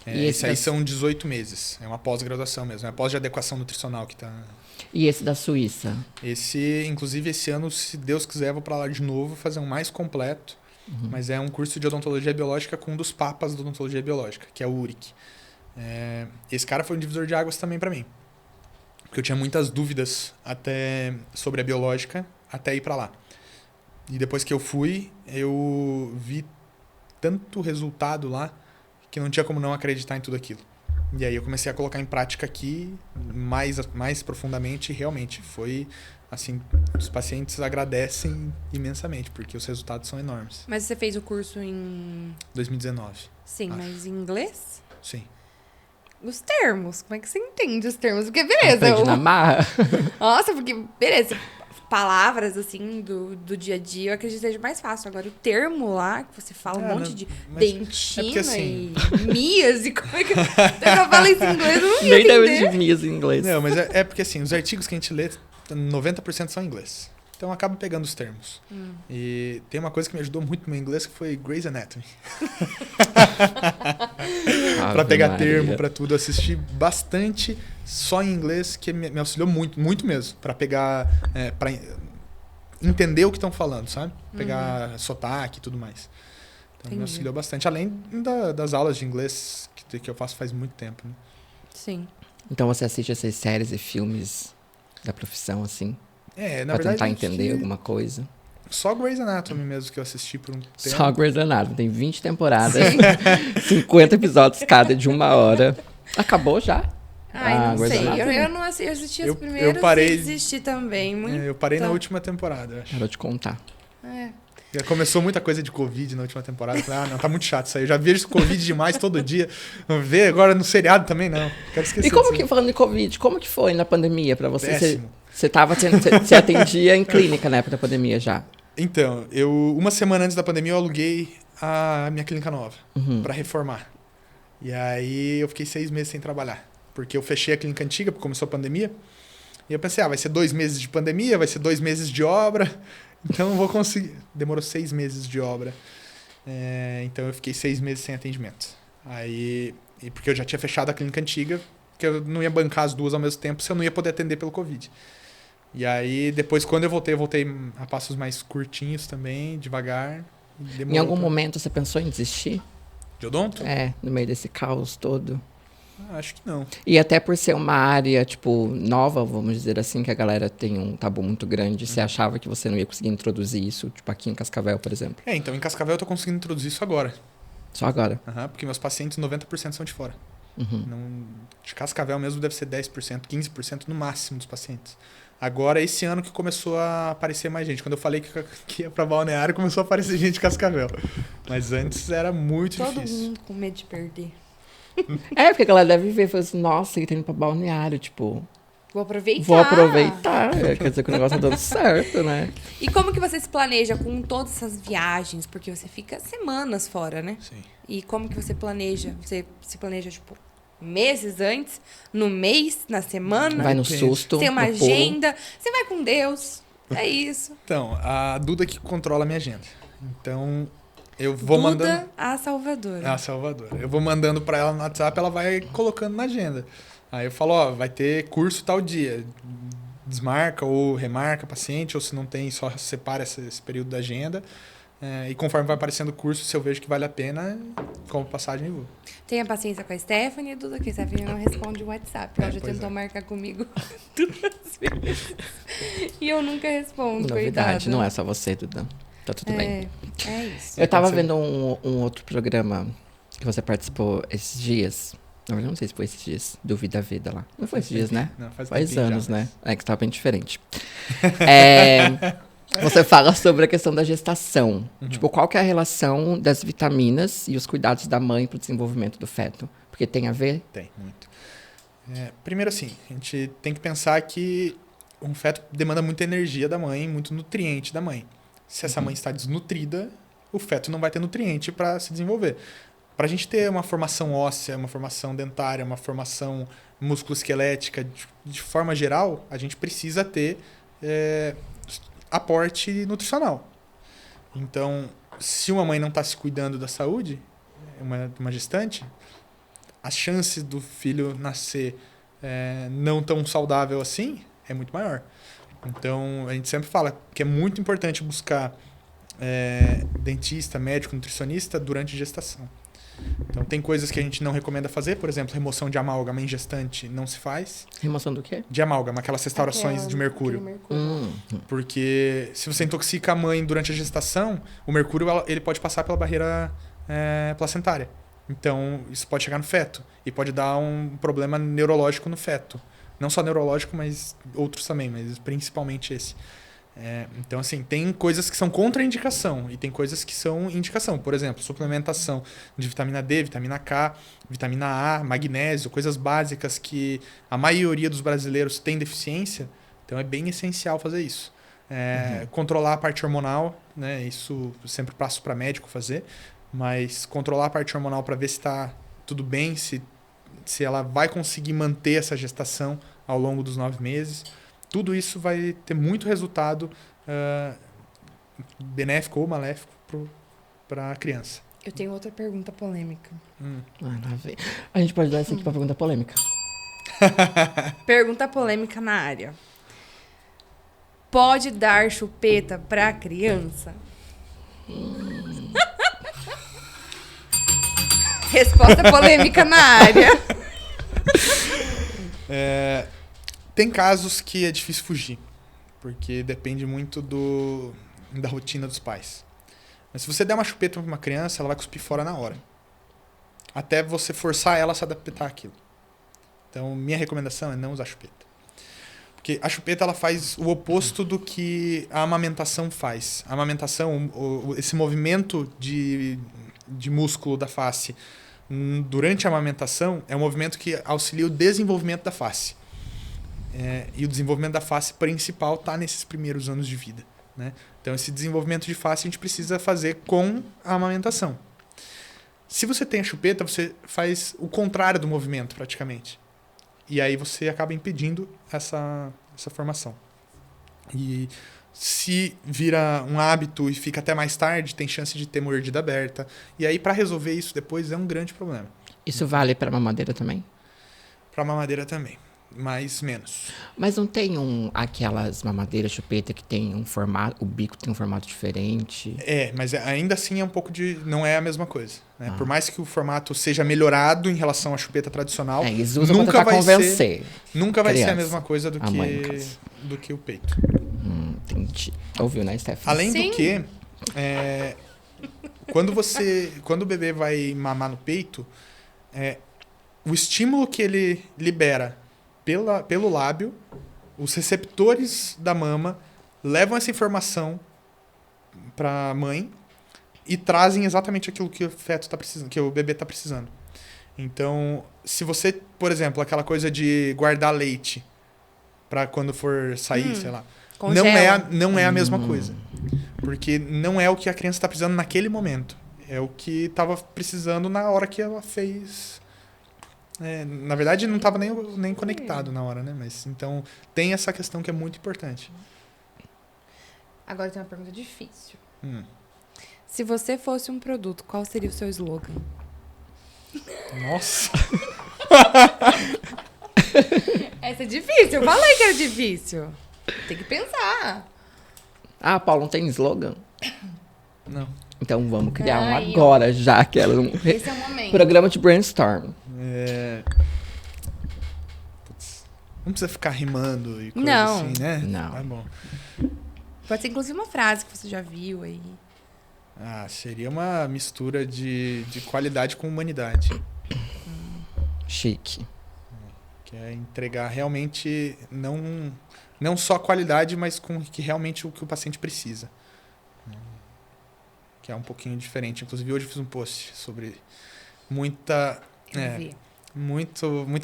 B: E
C: esse aí são 18 meses. É uma pós-graduação mesmo. É uma pós de adequação nutricional que tá...
B: E esse da Suíça?
C: Inclusive, esse ano, se Deus quiser, eu vou pra lá de novo fazer um mais completo. Mas é um curso de odontologia biológica com um dos papas da odontologia biológica, que é o Uric. Esse cara foi um divisor de águas também para mim. Porque eu tinha muitas dúvidas sobre a biológica até ir para lá. E depois que eu fui, eu vi tanto resultado lá que não tinha como não acreditar em tudo aquilo. E aí eu comecei a colocar em prática aqui mais profundamente e realmente foi... Assim, os pacientes agradecem imensamente, porque os resultados são enormes.
A: Mas você fez o curso em...
C: 2019.
A: Sim,
C: acho.
A: mas em inglês?
C: Sim.
A: Os termos, como é que você entende os termos? Porque, beleza.
B: Aprende na marra.
A: Nossa, porque, beleza, palavras, assim, do dia a dia, eu acredito que seja mais fácil. Agora, o termo lá, que você fala um monte de dentina
C: assim...
A: e mias, e como é que... Eu falo isso em inglês, eu não ia
B: Nem deve
A: entender.
B: de mias em inglês.
C: Não, mas é porque assim, os artigos que a gente lê, 90% são em inglês. Então eu acabo pegando os termos. E tem uma coisa que me ajudou muito no meu inglês, que foi Grey's Anatomy. Pra pegar
B: Maria.
C: termo, pra tudo. Eu assisti bastante só em inglês, que me auxiliou muito, muito mesmo. Pra pegar... pra entender o que estão falando, sabe? Pegar sotaque e tudo mais. Então me auxiliou bastante. Além das aulas de inglês que eu faço faz muito tempo, né?
A: Sim.
B: Então você assiste essas séries e filmes da profissão, assim?
C: Na
B: Pra
C: verdade,
B: tentar entender alguma coisa?
C: Só Grey's Anatomy mesmo que eu assisti por um tempo.
B: Só Grey's Anatomy. Tem 20 temporadas. 50 episódios cada de 1 hora. Acabou já?
A: Ai, não
B: Grey's
A: sei.
B: Anatomy?
A: Eu não assisti, eu assisti as
C: Eu
A: primeiras
C: parei-
A: e desisti também. Muito...
C: Eu parei na última temporada, eu acho.
B: Parou de contar.
C: Já começou muita coisa de Covid na última temporada. Falei, não, tá muito chato isso aí. Eu já vejo Covid demais todo dia. Vamos ver agora no seriado também, não. Quero esquecer
B: E como
C: disso.
B: que, falando de Covid, como que foi na pandemia pra você?
C: Péssimo.
B: Você atendia em clínica na época da pandemia já?
C: Então, uma semana antes da pandemia, eu aluguei a minha clínica nova pra reformar. E aí eu fiquei 6 meses sem trabalhar. Porque eu fechei a clínica antiga, porque começou a pandemia. E eu pensei, vai ser 2 meses de pandemia, vai ser 2 meses de obra. Então eu vou conseguir. Demorou 6 meses de obra. Então eu fiquei 6 meses sem atendimento. Aí, porque eu já tinha fechado a clínica antiga, que eu não ia bancar as duas ao mesmo tempo se eu não ia poder atender pelo Covid. E aí, depois, quando eu voltei a passos mais curtinhos também, devagar.
B: Em algum momento você pensou em desistir?
C: De odonto?
B: No meio desse caos todo.
C: Acho que não.
B: E até por ser uma área, tipo, nova, vamos dizer assim, que a galera tem um tabu muito grande, você achava que você não ia conseguir introduzir isso, tipo aqui em Cascavel, por exemplo?
C: Então, em Cascavel eu tô conseguindo introduzir isso agora.
B: Só agora?
C: Porque meus pacientes, 90% são de fora.
B: Uhum.
C: De Cascavel mesmo deve ser 10%, 15% no máximo dos pacientes. Agora, esse ano que começou a aparecer mais gente. Quando eu falei que ia pra Balneário, começou a aparecer gente de Cascavel. Mas antes era muito
A: Todo
C: difícil.
A: mundo com medo de perder.
B: Porque a galera deve ver e falar assim, nossa, ele tá indo pra Balneário, tipo...
A: Vou aproveitar.
B: Vou aproveitar. Quer dizer que o negócio tá dando certo, né?
A: E como que você se planeja com todas essas viagens? Porque você fica semanas fora, né?
C: Sim.
A: E como que você planeja? Você se planeja, tipo, meses antes? No mês? Na semana?
B: Vai no
C: Depende.
B: susto,
A: Tem uma
B: no pulo.
A: agenda? Você vai com Deus? É isso.
C: Então, a Duda que controla a minha agenda. Então, eu vou
A: Duda,
C: mandando...
A: a Salvadora.
C: A Salvador. Eu vou mandando pra ela no WhatsApp, ela vai colocando na agenda. Aí eu falo, ó, vai ter curso tal dia. Desmarca ou remarca paciente, ou se não tem, só separa esse período da agenda. E conforme vai aparecendo o curso, se eu vejo que vale a pena, compro passagem e vou.
A: Tenha paciência com a Stephanie, Duda, que a Stephanie não responde o WhatsApp. Ela já tentou marcar comigo duas vezes. E eu nunca respondo,
B: Novidade,
A: coitada.
B: não é só você, Duda. Tá tudo bem.
A: É isso.
B: Eu tava vendo um outro programa que você participou esses dias. Na verdade, não sei se foi esses dias, do Vida Vida lá. Não foi esses dias, né?
C: Não, faz
B: anos,
C: já,
B: né? É que tava bem diferente. Você fala sobre a questão da gestação. Tipo, qual que é a relação das vitaminas e os cuidados da mãe pro desenvolvimento do feto? Porque tem a ver?
C: Tem, muito. Primeiro assim, a gente tem que pensar que um feto demanda muita energia da mãe, muito nutriente da mãe. Se essa mãe está desnutrida, o feto não vai ter nutriente para se desenvolver. Para a gente ter uma formação óssea, uma formação dentária, uma formação musculoesquelética, de forma geral, a gente precisa ter aporte nutricional. Então, se uma mãe não está se cuidando da saúde, uma gestante, a chance do filho nascer não tão saudável assim é muito maior. Então, a gente sempre fala que é muito importante buscar dentista, médico, nutricionista durante a gestação. Então, tem coisas que a gente não recomenda fazer, por exemplo, remoção de amálgama em gestante não se faz.
B: Remoção do quê?
C: De amálgama, aquelas restaurações de mercúrio. Porque se você intoxica a mãe durante a gestação, o mercúrio ele pode passar pela barreira placentária. Então, isso pode chegar no feto e pode dar um problema neurológico no feto. Não só neurológico, mas outros também, mas principalmente esse. Então, assim, tem coisas que são contraindicação e tem coisas que são indicação. Por exemplo, suplementação de vitamina D, vitamina K, vitamina A, magnésio, coisas básicas que a maioria dos brasileiros tem deficiência. Então, é bem essencial fazer isso. Controlar a parte hormonal, né? Isso eu sempre passo para médico fazer. Mas controlar a parte hormonal para ver se está tudo bem, se ela vai conseguir manter essa gestação ao longo dos 9 meses. Tudo isso vai ter muito resultado benéfico ou maléfico para a criança.
A: Eu tenho outra pergunta polêmica.
B: A gente pode dar essa aqui pra pergunta polêmica.
A: Pergunta polêmica na área. Pode dar chupeta pra criança? Resposta polêmica na área.
C: Tem casos que é difícil fugir, porque depende muito da rotina dos pais. Mas se você der uma chupeta para uma criança, ela vai cuspir fora na hora. Até você forçar ela a se adaptar àquilo. Então, minha recomendação é não usar chupeta. Porque a chupeta ela faz o oposto do que a amamentação faz. A amamentação, esse movimento de músculo da face durante a amamentação é um movimento que auxilia o desenvolvimento da face. E o desenvolvimento da face principal está nesses primeiros anos de vida, né? Então, esse desenvolvimento de face a gente precisa fazer com a amamentação. Se você tem a chupeta, você faz o contrário do movimento, praticamente. E aí você acaba impedindo essa formação. E Se vira um hábito e fica até mais tarde, tem chance de ter mordida aberta. E aí, para resolver isso depois, é um grande problema.
B: Isso vale pra mamadeira também?
C: Para mamadeira também, mas menos.
B: Mas não tem aquelas mamadeiras chupeta que tem um formato, o bico tem um formato diferente?
C: Mas ainda assim é um pouco não é a mesma coisa. Né? Por mais que o formato seja melhorado em relação à chupeta tradicional,
B: Eles usam
C: nunca
B: pra
C: vai
B: convencer.
C: Nunca vai ser a
B: criança.
C: mesma coisa
B: A mãe, no caso.
C: do que o peito.
B: Entendi. Ouviu, né, Stephanie?
C: Além
A: Sim.
C: do que, quando o bebê vai mamar no peito, o estímulo que ele libera pelo lábio, os receptores da mama levam essa informação para a mãe e trazem exatamente aquilo que o feto tá precisando, que o bebê está precisando. Então, se você, por exemplo, aquela coisa de guardar leite para quando for sair, sei lá,
A: Congela.
C: não é a mesma coisa. Porque não é o que a criança está precisando naquele momento. É o que estava precisando na hora que ela fez. Na verdade, não estava nem conectado na hora, né? Mas então tem essa questão que é muito importante.
A: Agora tem uma pergunta difícil.
C: Se
A: Se você fosse um produto, qual seria o seu slogan?
C: Nossa!
A: Essa é difícil, eu falei que era difícil. Tem que pensar.
B: Ah, Paulo, não tem slogan?
C: Não.
B: Então vamos criar um
A: Ai, ó.
B: agora, já que ela não...
A: Esse é o momento.
B: Programa de brainstorm.
C: Putz, não precisa ficar rimando e coisa
A: Não.
C: assim, né?
B: Não.
C: Tá bom.
A: Pode ser inclusive uma frase que você já viu aí.
C: Seria uma mistura de qualidade com humanidade.
B: Chique.
C: Que é entregar realmente não só a qualidade, mas com que realmente o que o paciente precisa. Que é um pouquinho diferente. Inclusive, hoje eu fiz um post sobre muita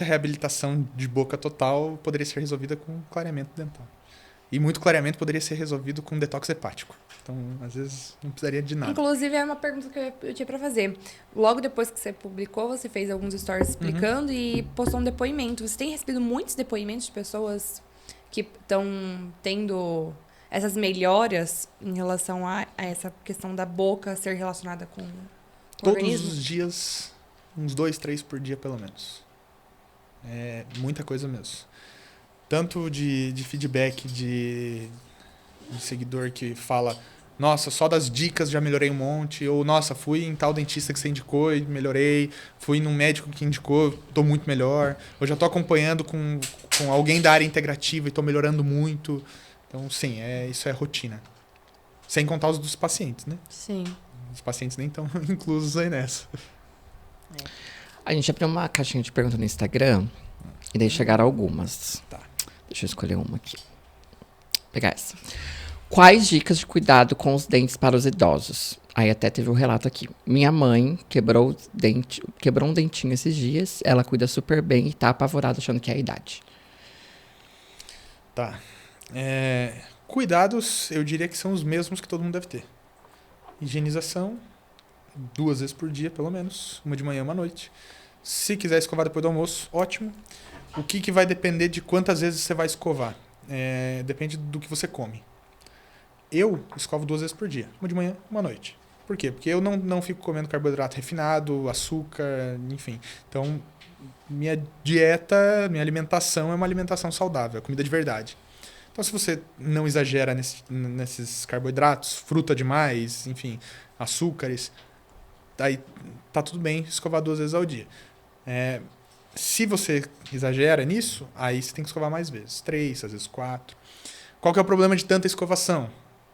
C: reabilitação de boca total poderia ser resolvida com clareamento dental. E muito clareamento poderia ser resolvido com detox hepático. Então, às vezes, não precisaria de nada.
A: Inclusive, é uma pergunta que eu tinha pra fazer. Logo depois que você publicou, você fez alguns stories explicando e postou um depoimento. Você tem recebido muitos depoimentos de pessoas que estão tendo essas melhoras em relação a essa questão da boca ser relacionada com o
C: Todos
A: organismo?
C: os dias, uns 2, 3 por dia, pelo menos. É muita coisa mesmo. Tanto de feedback de seguidor que fala: nossa, só das dicas já melhorei um monte. Ou, nossa, fui em tal dentista que você indicou e melhorei. Fui num médico que indicou, tô muito melhor. Eu já tô acompanhando com alguém da área integrativa e tô melhorando muito. Então, sim, isso é rotina. Sem contar os dos pacientes, né?
A: Sim.
C: Os pacientes nem estão inclusos aí nessa.
B: A gente abriu uma caixinha de perguntas no Instagram e daí chegaram algumas.
C: Tá.
B: Deixa eu escolher uma aqui. Vou pegar essa. Quais dicas de cuidado com os dentes para os idosos? Aí até teve um relato aqui. Minha mãe quebrou um dentinho esses dias. Ela cuida super bem e tá apavorada achando que é a idade.
C: Tá. Cuidados, eu diria que são os mesmos que todo mundo deve ter. Higienização, 2 vezes por dia, pelo menos. Uma de manhã e uma à noite. Se quiser escovar depois do almoço, ótimo. O que vai depender de quantas vezes você vai escovar? Depende do que você come. Eu escovo 2 vezes por dia. Uma de manhã, uma à noite. Por quê? Porque eu não fico comendo carboidrato refinado, açúcar, enfim. Então, minha dieta, minha alimentação é uma alimentação saudável, é comida de verdade. Então, se você não exagera nesses carboidratos, fruta demais, enfim, açúcares, aí tá tudo bem escovar 2 vezes ao dia. Se você exagera nisso, aí você tem que escovar mais vezes. 3, às vezes 4. Qual que é o problema de tanta escovação?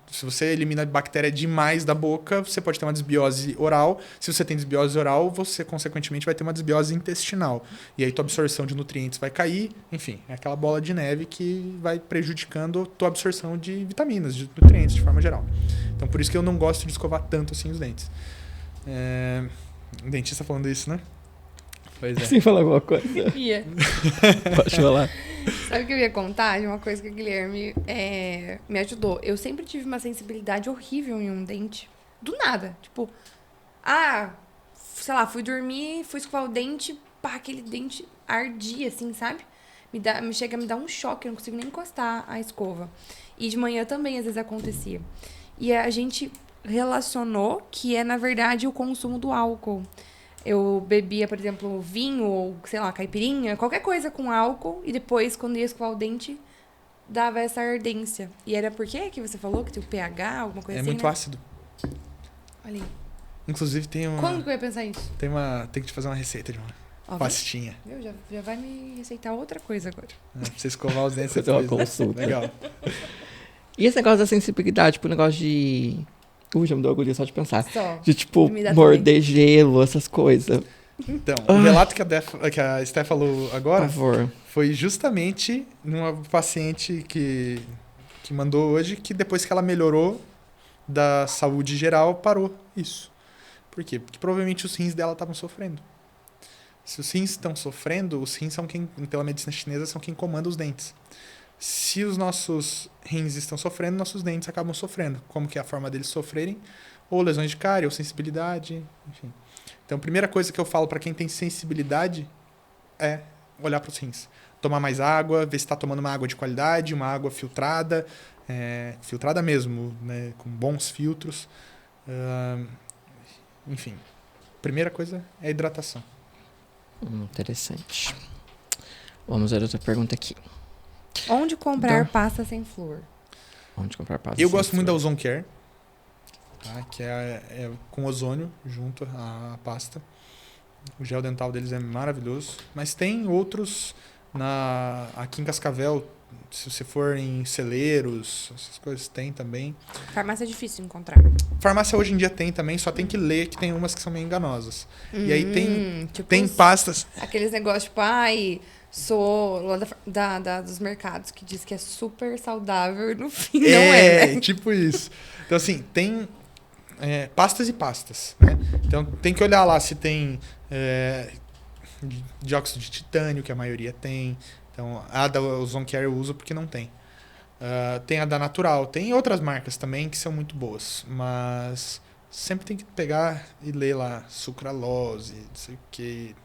C: Se você elimina bactéria demais da boca, você pode ter uma desbiose oral. Se você tem desbiose oral, você, consequentemente, vai ter uma desbiose intestinal. E aí tua absorção de nutrientes vai cair. Enfim, é aquela bola de neve que vai prejudicando tua absorção de vitaminas, de nutrientes, de forma geral. Então, por isso que eu não gosto de escovar tanto assim os dentes. O dentista falando isso, né? Pois é.
B: Sem falar alguma coisa.
A: Ia.
B: Pode falar.
A: Sabe o que eu ia contar? De uma coisa que o Guilherme me ajudou. Eu sempre tive uma sensibilidade horrível em um dente. Do nada. Tipo, sei lá, fui dormir, fui escovar o dente, pá, aquele dente ardia, assim, sabe? chega a me dar um choque, eu não consigo nem encostar a escova. E de manhã também, às vezes, acontecia. E a gente relacionou que é, na verdade, o consumo do álcool. Eu bebia, por exemplo, vinho ou, sei lá, caipirinha, qualquer coisa com álcool, e depois, quando ia escovar o dente, dava essa ardência. E era por quê que você falou? Que tem o pH, alguma coisa
C: É
A: assim,
C: muito
A: né?
C: ácido.
A: Olha aí.
C: Inclusive tem uma...
A: Quando que eu ia pensar isso?
C: Tem que te fazer uma receita de uma
A: Ó,
C: pastinha.
A: viu? Já vai me receitar outra coisa agora.
C: Né? Pra você escovar os dentes
B: Fazer uma
C: depois, né?
B: consulta.
C: Legal.
B: E esse negócio da sensibilidade, tipo, o negócio de... Já me deu agonia só de pensar.
A: Só.
B: De, tipo,
A: Me dá
B: morder gelo, essas coisas.
C: Então, o relato que a Esté falou
B: Por
C: agora
B: favor.
C: foi justamente numa paciente que mandou hoje, que depois que ela melhorou da saúde geral, parou isso. Por quê? Porque provavelmente os rins dela estavam sofrendo. Se os rins estão sofrendo, os rins são quem, pela medicina chinesa, são quem comanda os dentes. Se os nossos rins estão sofrendo, nossos dentes acabam sofrendo. Como que é a forma deles sofrerem? Ou lesões de cárie, ou sensibilidade, enfim. Então, a primeira coisa que eu falo para quem tem sensibilidade é olhar para os rins. Tomar mais água, ver se está tomando uma água de qualidade, uma água filtrada, filtrada mesmo, né, com bons filtros. Enfim, primeira coisa é a hidratação.
B: Interessante. Vamos ver outra pergunta aqui.
A: Onde comprar
B: Tá.
A: pasta sem flúor?
B: Onde comprar pasta?
C: Eu
B: sem
C: gosto muito da
B: flúor?
C: Ozone Care, tá? Que é com ozônio junto à pasta. O gel dental deles é maravilhoso. Mas tem outros aqui em Cascavel, se você for em celeiros, essas coisas tem também.
A: Farmácia é difícil encontrar.
C: Farmácia hoje em dia tem também, só tem que ler que tem umas que são meio enganosas. E aí
A: Tipo,
C: tem pastas...
A: aqueles negócios, tipo, ai, sou lá dos mercados que diz que é super saudável e no fim não é, né?
C: Tipo isso. Então, assim, tem pastas e pastas, né? Então, tem que olhar lá se tem dióxido de titânio, que a maioria tem. Então, a da Ozone Care eu uso porque não tem. Tem a da Natural. Tem outras marcas também que são muito boas. Mas sempre tem que pegar e ler lá sucralose, não sei o que,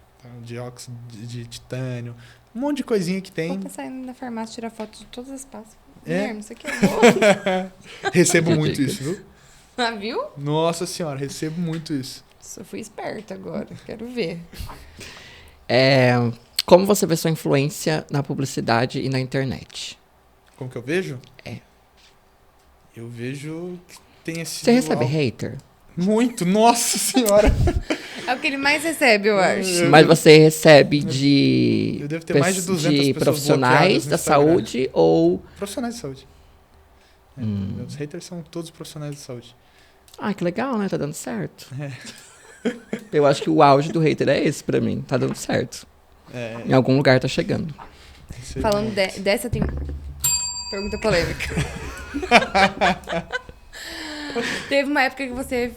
C: dióxido de titânio. Um monte de coisinha que tem.
A: Vou passar indo na farmácia tirar foto de todas as pastas.
C: É?
A: Guilherme, isso aqui é bom.
C: Recebo
B: Que
C: muito
B: dicas.
C: isso, viu?
A: Ah, viu?
C: Nossa senhora, recebo muito isso.
A: Eu fui esperta agora, quero ver.
B: Como você vê sua influência na publicidade e na internet?
C: Como que eu vejo?
B: É.
C: Eu vejo que tem esse...
B: Você recebe hater?
C: Muito, nossa senhora.
A: É o que ele mais recebe, eu acho.
B: Mas você recebe de...
C: Eu devo ter mais de 200 pessoas
B: profissionais
C: bloqueadas no
B: da
C: Instagram.
B: saúde ou...
C: Profissionais de saúde. Meus haters são todos profissionais de saúde.
B: Ah, que legal, né? Tá dando certo. Eu acho que o auge do hater é esse pra mim. Tá dando certo. Em algum lugar tá chegando.
A: Falando dessa, tem... Pergunta polêmica. Teve uma época que você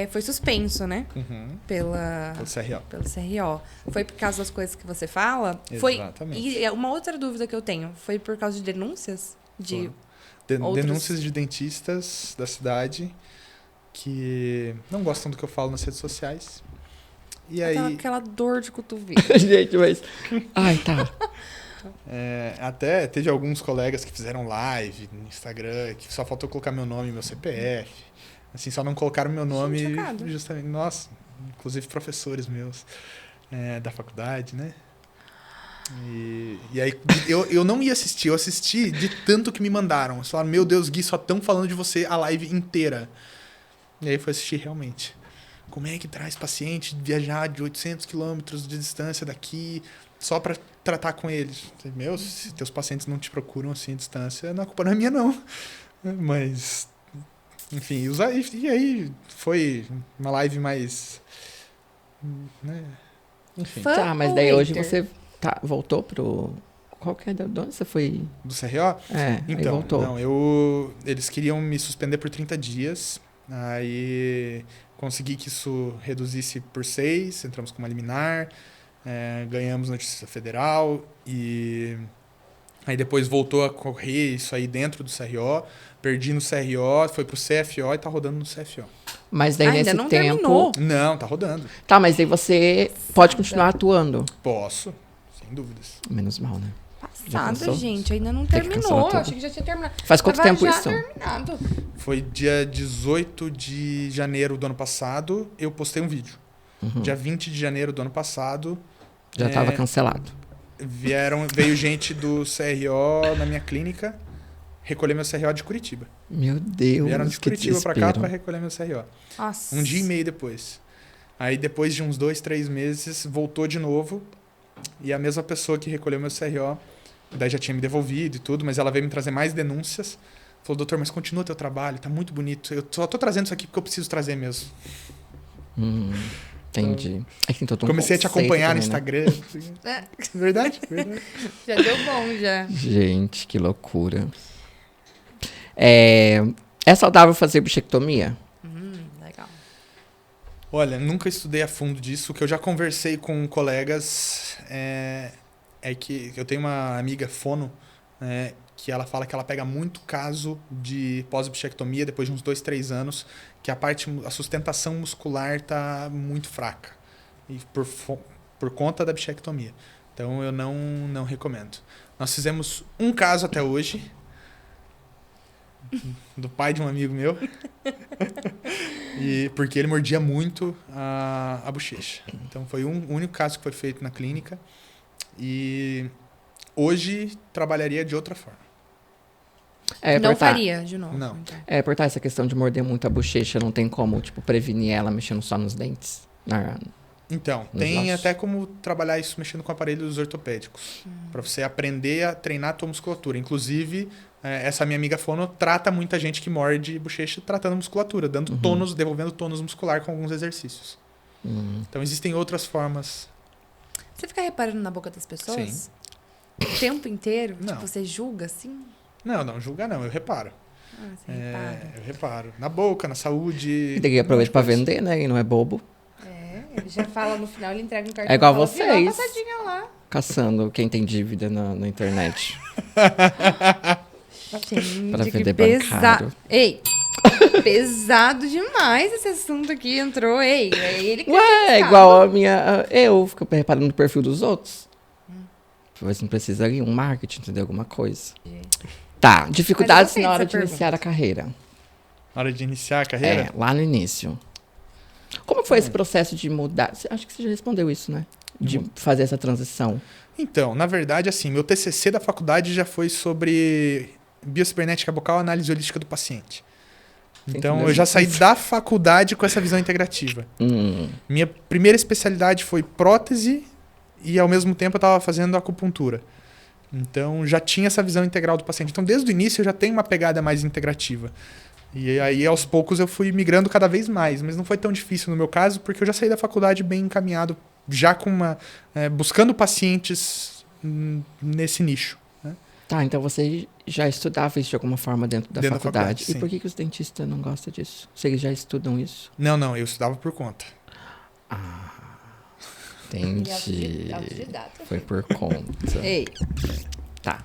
A: foi suspenso, né?
C: Uhum.
A: Pelo CRO. Foi por causa das coisas que você fala?
C: Exatamente.
A: E uma outra dúvida que eu tenho, foi por causa de denúncias?
C: Denúncias de dentistas da cidade que não gostam do que eu falo nas redes sociais. E aí...
A: Aquela dor de cotovelo.
B: Gente, mas... Ai, tá.
C: Até teve alguns colegas que fizeram live no Instagram, que só faltou colocar meu nome e meu CPF. Assim, só não colocaram meu nome
A: chocado.
C: justamente... Nossa, inclusive professores meus da faculdade, né? E aí, eu não ia assistir, eu assisti de tanto que me mandaram. Eles falaram, meu Deus, Gui, só estão falando de você a live inteira. E aí eu fui assistir realmente. Como é que traz paciente viajar de 800 quilômetros de distância daqui só para tratar com eles? Meu, se teus pacientes não te procuram assim à distância, a culpa não é minha, não. Mas, enfim, e aí foi uma live mais... né? Enfim.
A: Fã
B: Tá, mas
A: ou
B: daí hoje
A: hater?
B: você voltou pro... Qual que é? De onde você foi?
C: Do CRO?
B: Aí
C: Então,
B: voltou.
C: não, eles queriam me suspender por 30 dias. Aí consegui que isso reduzisse por 6, entramos com uma liminar, ganhamos na Justiça Federal e aí depois voltou a correr isso aí dentro do CRO, perdi no CRO, foi pro CFO e tá rodando no CFO.
B: Mas daí
A: Ainda
B: nesse
A: não
B: tempo...
A: terminou.
C: Não, tá rodando.
B: Tá, mas daí você pode continuar atuando.
C: Posso, sem dúvidas.
B: Menos mal, né?
A: Passada,
B: cansou?
A: gente. Ainda não
B: Tem que cancelar
A: terminou.
B: tudo.
A: Eu achei que já tinha terminado.
B: Faz quanto
A: Tava
B: tempo
A: já
B: isso?
A: terminado.
C: Foi dia 18 de janeiro do ano passado, eu postei um vídeo. Dia 20 de janeiro do ano passado,
B: Já tava cancelado.
C: veio gente do CRO na minha clínica recolher meu CRO de Curitiba.
B: Meu Deus,
C: Vieram de
B: que
C: Curitiba pra cá
B: desespero.
C: pra recolher meu CRO.
A: Nossa.
C: Um dia e meio depois. Aí depois de uns 2, 3 meses, voltou de novo. E a mesma pessoa que recolheu meu CRO, daí já tinha me devolvido e tudo, mas ela veio me trazer mais denúncias. Falou, doutor, mas continua teu trabalho, tá muito bonito. Eu só tô trazendo isso aqui porque eu preciso trazer mesmo.
B: Entendi. É que tem todo um
C: Comecei a te
B: conceito
C: acompanhar no
B: também, né?
C: Instagram. Verdade? Verdade.
A: Já deu bom, já.
B: Gente, que loucura. É saudável fazer bichectomia?
A: Legal.
C: Olha, nunca estudei a fundo disso. O que eu já conversei com colegas é que eu tenho uma amiga fono, que ela fala que ela pega muito caso de pós-bichectomia depois de uns 2, 3 anos, que a sustentação muscular tá muito fraca. E por conta da bichectomia. Então eu não recomendo. Nós fizemos um caso até hoje, do pai de um amigo meu, e porque ele mordia muito a bochecha. Então foi o único caso que foi feito na clínica. E hoje trabalharia de outra forma.
A: Não faria de novo.
C: Não.
A: Então.
B: Por essa questão de morder muito a bochecha, não tem como, tipo, prevenir ela mexendo só nos dentes?
C: Então,
B: Nos
C: tem
B: ossos.
C: até como trabalhar isso mexendo com aparelhos ortopédicos. Para você aprender a treinar a tua musculatura. Inclusive, essa minha amiga fono trata muita gente que morde bochecha tratando a musculatura, dando tônus, devolvendo tônus muscular com alguns exercícios. Então, existem outras formas.
A: Você fica reparando na boca das pessoas?
C: Sim.
A: O tempo inteiro?
C: Não.
A: Tipo, você julga assim?
C: Não, julga não, eu reparo.
A: Você repara.
C: Eu reparo. Na boca, na saúde.
B: Tem que aproveitar pra
C: coisas.
B: vender, né? E não é bobo.
A: Ele já fala no final, ele entrega um cartão.
B: É igual
A: e fala, "Viu, dá uma
B: vocês."
A: passadinha lá.
B: Caçando quem tem dívida na internet.
A: Gente,
B: Pra
A: que
B: vender
A: pesado.
B: bancário.
A: Ei, pesado demais esse assunto aqui entrou. Ei, é ele que
B: Ué,
A: é
B: é igual a minha... Eu fico reparando no perfil dos outros. Pra ver se não precisa ali um marketing, entendeu? Alguma coisa. Tá, dificuldades
A: gostei
B: na hora
A: dessa
B: de
A: pergunta.
B: iniciar a carreira.
C: Na hora de iniciar a carreira?
B: Lá no início. Como foi esse processo de mudar? Acho que você já respondeu isso, né? De fazer essa transição.
C: Então, na verdade, assim, meu TCC da faculdade já foi sobre biocibernética bucal, análise holística do paciente. Então, eu já saí da faculdade com essa visão integrativa. Minha primeira especialidade foi prótese e, ao mesmo tempo, eu estava fazendo acupuntura. Então, já tinha essa visão integral do paciente. Então, desde o início, eu já tenho uma pegada mais integrativa. E aí, aos poucos, eu fui migrando cada vez mais. Mas não foi tão difícil no meu caso, porque eu já saí da faculdade bem encaminhado, já com buscando pacientes nesse nicho. Né?
B: Tá, então você já estudava isso de alguma forma dentro da faculdade. E
C: sim.
B: por que os dentistas não gostam disso? Vocês já estudam isso?
C: Não, eu estudava por conta.
B: Entendi.
A: Autodidata.
B: Foi por conta.
A: Ei,
B: Tá,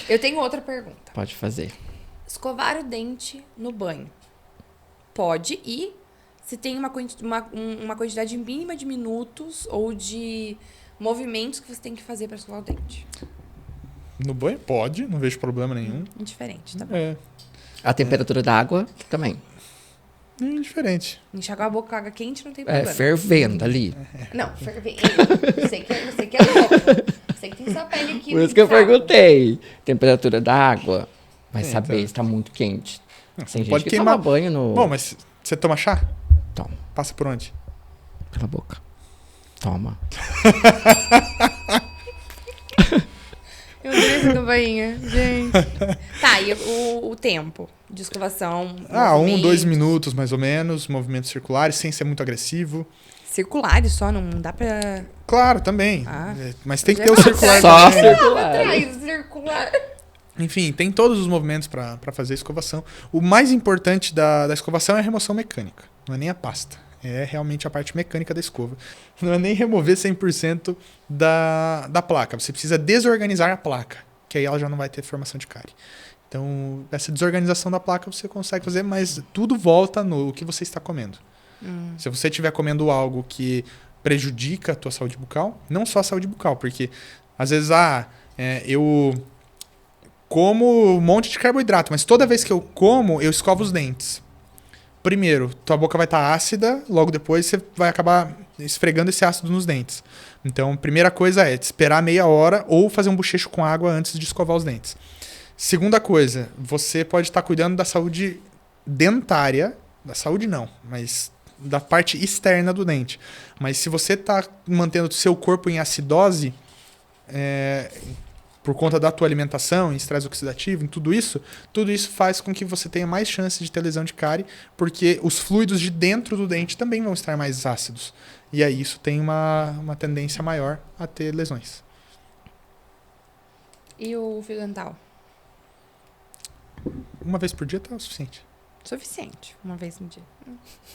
A: eu tenho outra pergunta.
B: pode fazer.
A: Escovar o dente no banho. Pode ir se tem uma quantidade mínima de minutos ou de movimentos que você tem que fazer para escovar o dente.
C: No banho pode, não vejo problema nenhum.
A: Indiferente, tá bom?
C: É
B: A temperatura da água também.
C: indiferente.
A: Enxagar a boca com água quente não tem
B: É,
A: problema.
B: fervendo ali.
A: Não, fervendo. Você que é louco. Você que tem sua pele aqui.
B: Por isso que eu
A: fraca.
B: perguntei. Temperatura da água. Vai
C: Sim,
B: saber
C: então.
B: se tá muito quente.
C: Não,
B: Tem gente
C: pode
B: que
C: queimar.
B: toma banho no...
C: Bom, mas você toma chá?
B: Toma,
C: Passa por onde?
B: pela boca. Toma.
A: Eu adorei essa campainha, gente. Tá, e o tempo de escovação?
C: 1, 2 minutos mais ou menos, movimentos circulares, sem ser muito agressivo.
A: Circulares só, não dá pra...
C: Claro, também.
A: Ah.
C: Mas tem que
A: Já
C: ter o
A: vai
C: circular
B: Só
C: também.
B: circular.
A: Atrás, circular.
C: Enfim, tem todos os movimentos para fazer a escovação. O mais importante da escovação é a remoção mecânica, não é nem a pasta. É realmente a parte mecânica da escova. Não é nem remover 100% da placa. Você precisa desorganizar a placa, que aí ela já não vai ter formação de cárie. Então, essa desorganização da placa você consegue fazer, mas tudo volta no que você está comendo. Se você estiver comendo algo que prejudica a tua saúde bucal, não só a saúde bucal, porque às vezes, Eu como um monte de carboidrato, mas toda vez que eu como, eu escovo os dentes. Primeiro, tua boca vai estar ácida, logo depois você vai acabar esfregando esse ácido nos dentes. Então, primeira coisa é esperar meia hora ou fazer um bochecho com água antes de escovar os dentes. Segunda coisa, você pode estar cuidando da saúde dentária, da saúde não, mas da parte externa do dente. Mas se você está mantendo o seu corpo em acidose, por conta da tua alimentação, em estresse oxidativo, em tudo isso faz com que você tenha mais chance de ter lesão de cárie, porque os fluidos de dentro do dente também vão estar mais ácidos. E aí isso tem uma tendência maior a ter lesões.
A: E o fio dental?
C: Uma vez por dia tá o suficiente.
A: Suficiente, uma vez no dia.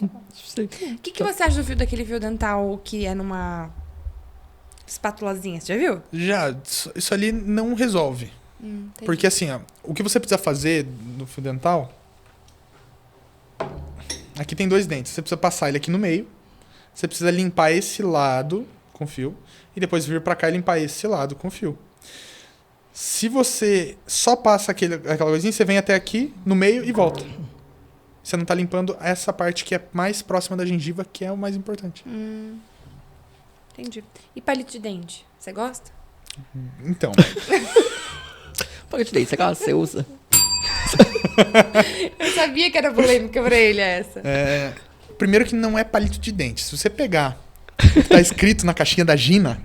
A: O que você acha daquele fio dental que é numa espátulazinha? Você já viu?
C: Já, isso ali não resolve. Porque assim, ó, o que você precisa fazer no fio dental... Aqui tem 2 dentes. Você precisa passar ele aqui no meio. Você precisa limpar esse lado com fio. E depois vir pra cá e limpar esse lado com fio. Se você só passa aquela coisinha, você vem até aqui, no meio e volta. Você não tá limpando essa parte que é mais próxima da gengiva, que é o mais importante.
A: Entendi. E palito de dente? Você gosta?
C: Então.
B: Palito de dente, você gosta? Você usa?
A: Eu sabia que era polêmica pra ele essa.
C: Primeiro que não é palito de dente. Se você pegar o que tá escrito na caixinha da Gina,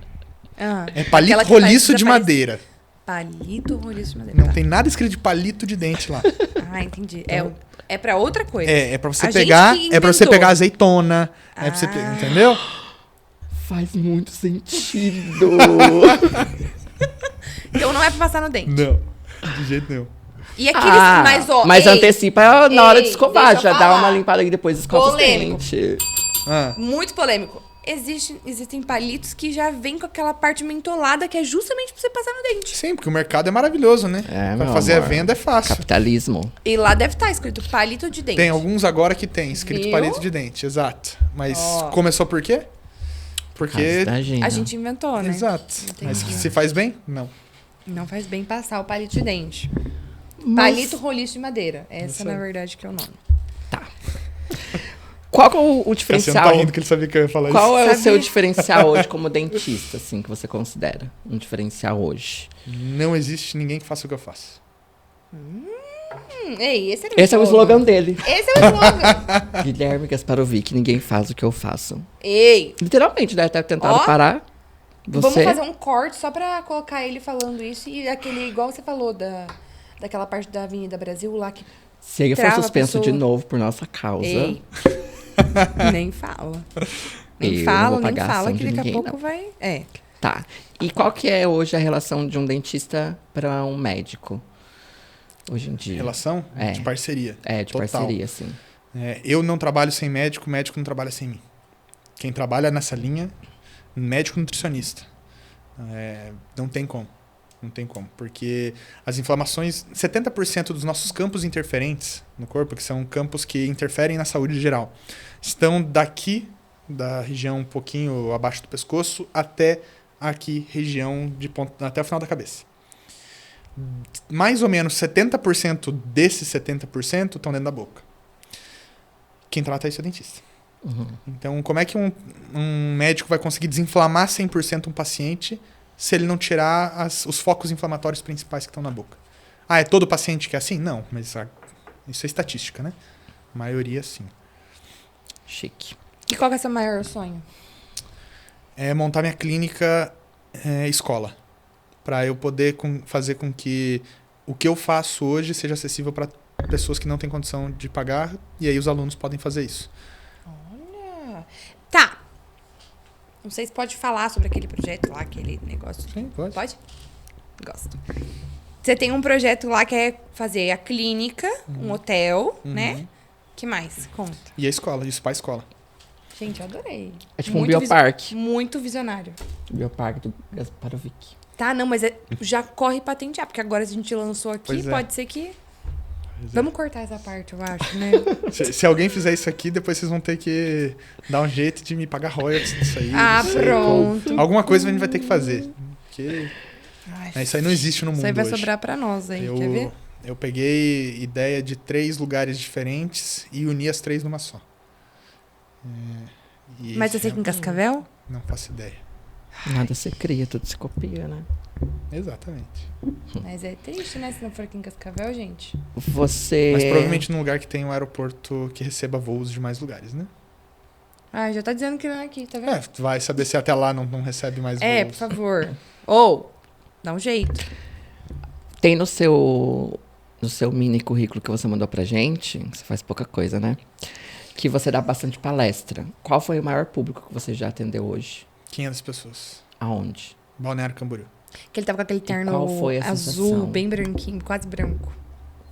C: é palito roliço de madeira.
A: Palito roliço de madeira.
C: Não tem nada escrito de palito de dente lá.
A: Entendi. É pra outra coisa.
C: É pra você pegar. É pra você pegar azeitona. É pra você entendeu?
B: Faz muito sentido.
A: Então não é pra passar no dente.
C: Não, de jeito nenhum.
A: E aqueles
B: mas antecipa na hora de escovar.
A: deixa eu
B: Já dá
A: falar.
B: uma limpada e depois escova
A: Polêmico.
B: os dentes.
A: Muito polêmico. Existem palitos que já vem com aquela parte mentolada que é justamente pra você passar no dente.
C: Sim, porque o mercado é maravilhoso, né? Pra fazer a venda é fácil.
B: Capitalismo.
A: E lá deve estar escrito palito de dente.
C: Tem alguns agora que tem escrito
A: Viu?
C: palito de dente, exato. Mas começou por quê? Porque...
A: A gente inventou, né?
C: Exato. Mas se faz bem? Não.
A: Não faz bem passar o palito de dente. Palito roliço de madeira. Essa, na verdade, que é o nome.
B: Tá. Qual que é o
C: Cassiano
B: diferencial?
C: tá rindo que ele sabia que eu ia falar
B: Qual
C: isso.
B: é o seu diferencial hoje como dentista, assim, que você considera um diferencial hoje?
C: Não existe ninguém que faça o que eu faço.
A: Ei,
B: Esse é o slogan dele.
A: Esse é o slogan.
B: Guilherme Gasparovic, ninguém faz o que eu faço.
A: Ei,
B: Literalmente, deve ter tentado parar.
A: vamos
B: Você...
A: fazer um corte só pra colocar ele falando isso. E aquele, igual você falou, daquela parte da Avenida Brasil lá que...
B: Se ele for
A: trava a
B: suspenso de
A: pessoa.
B: novo por nossa causa...
A: Ei. Nem fala.
B: Eu
A: Nem
B: não
A: fala,
B: vou
A: nem
B: pagar
A: fala,
B: ação
A: que
B: de
A: daqui a
B: ninguém,
A: pouco vai...
B: Tá. E qual que é hoje a relação de um dentista para um médico? Hoje em dia.
C: Relação de parceria.
B: De
C: Total.
B: parceria, sim.
C: Eu não trabalho sem médico, o médico não trabalha sem mim. Quem trabalha nessa linha, médico nutricionista. Não tem como. Não tem como. Porque as inflamações... 70% dos nossos campos interferentes no corpo, que são campos que interferem na saúde geral, estão daqui, da região um pouquinho abaixo do pescoço, até aqui, região de ponta, até o final da cabeça. Mais ou menos 70% desses 70% estão dentro da boca. Quem trata isso é o dentista. Então, como é que um médico vai conseguir desinflamar 100% um paciente se ele não tirar os focos inflamatórios principais que estão na boca? É todo paciente que é assim? Não, mas isso é estatística, né? A maioria, sim.
B: Chique.
A: E qual que é o seu maior sonho?
C: É montar minha clínica escola. Para eu poder fazer com que o que eu faço hoje seja acessível para pessoas que não têm condição de pagar. E aí os alunos podem fazer isso.
A: Olha. Tá. Não sei se pode falar sobre aquele projeto lá, aquele negócio.
C: Sim, pode.
A: Pode? Gosto. Você tem um projeto lá que é fazer a clínica, um hotel, né? Que mais? Conta.
C: E a escola, isso para a escola.
A: Gente, eu adorei.
B: É tipo um bioparque.
A: Muito visionário.
B: Bioparque do Gasparovic.
A: Tá, não, mas já corre patentear, porque agora a gente lançou aqui,
C: Pois é.
A: pode ser que... Vamos cortar essa parte, eu acho, né?
C: Se alguém fizer isso aqui, depois vocês vão ter que dar um jeito de me pagar royalties disso aí.
A: Ah,
C: não sei.
A: pronto.
C: Alguma coisa a gente vai ter que fazer. Porque
A: Ai,
C: Isso aí não existe no mundo
A: isso aí vai
C: hoje.
A: sobrar pra nós aí, quer ver?
C: Eu peguei ideia de 3 lugares diferentes e uni as 3 numa só.
A: Mas você fica em Cascavel?
C: Não faço ideia.
B: Nada se cria, tudo se copia, né?
C: Exatamente.
A: Mas é triste, né? Se não for aqui em Cascavel, gente.
B: Você...
C: Mas provavelmente num lugar que tem um aeroporto que receba voos de mais lugares, né?
A: Ah, já tá dizendo que não é aqui, tá vendo?
C: Tu vai saber se até lá não recebe mais
A: É,
C: voos.
A: por favor. Ou, dá um jeito.
B: Tem no seu mini currículo que você mandou pra gente, você faz pouca coisa, né? Que você dá bastante palestra. Qual foi o maior público que você já atendeu hoje?
C: 500 pessoas.
B: Aonde?
C: Balneário Camboriú.
A: Que ele tava com aquele terno
B: qual foi a
A: azul,
B: sensação?
A: bem branquinho, quase branco.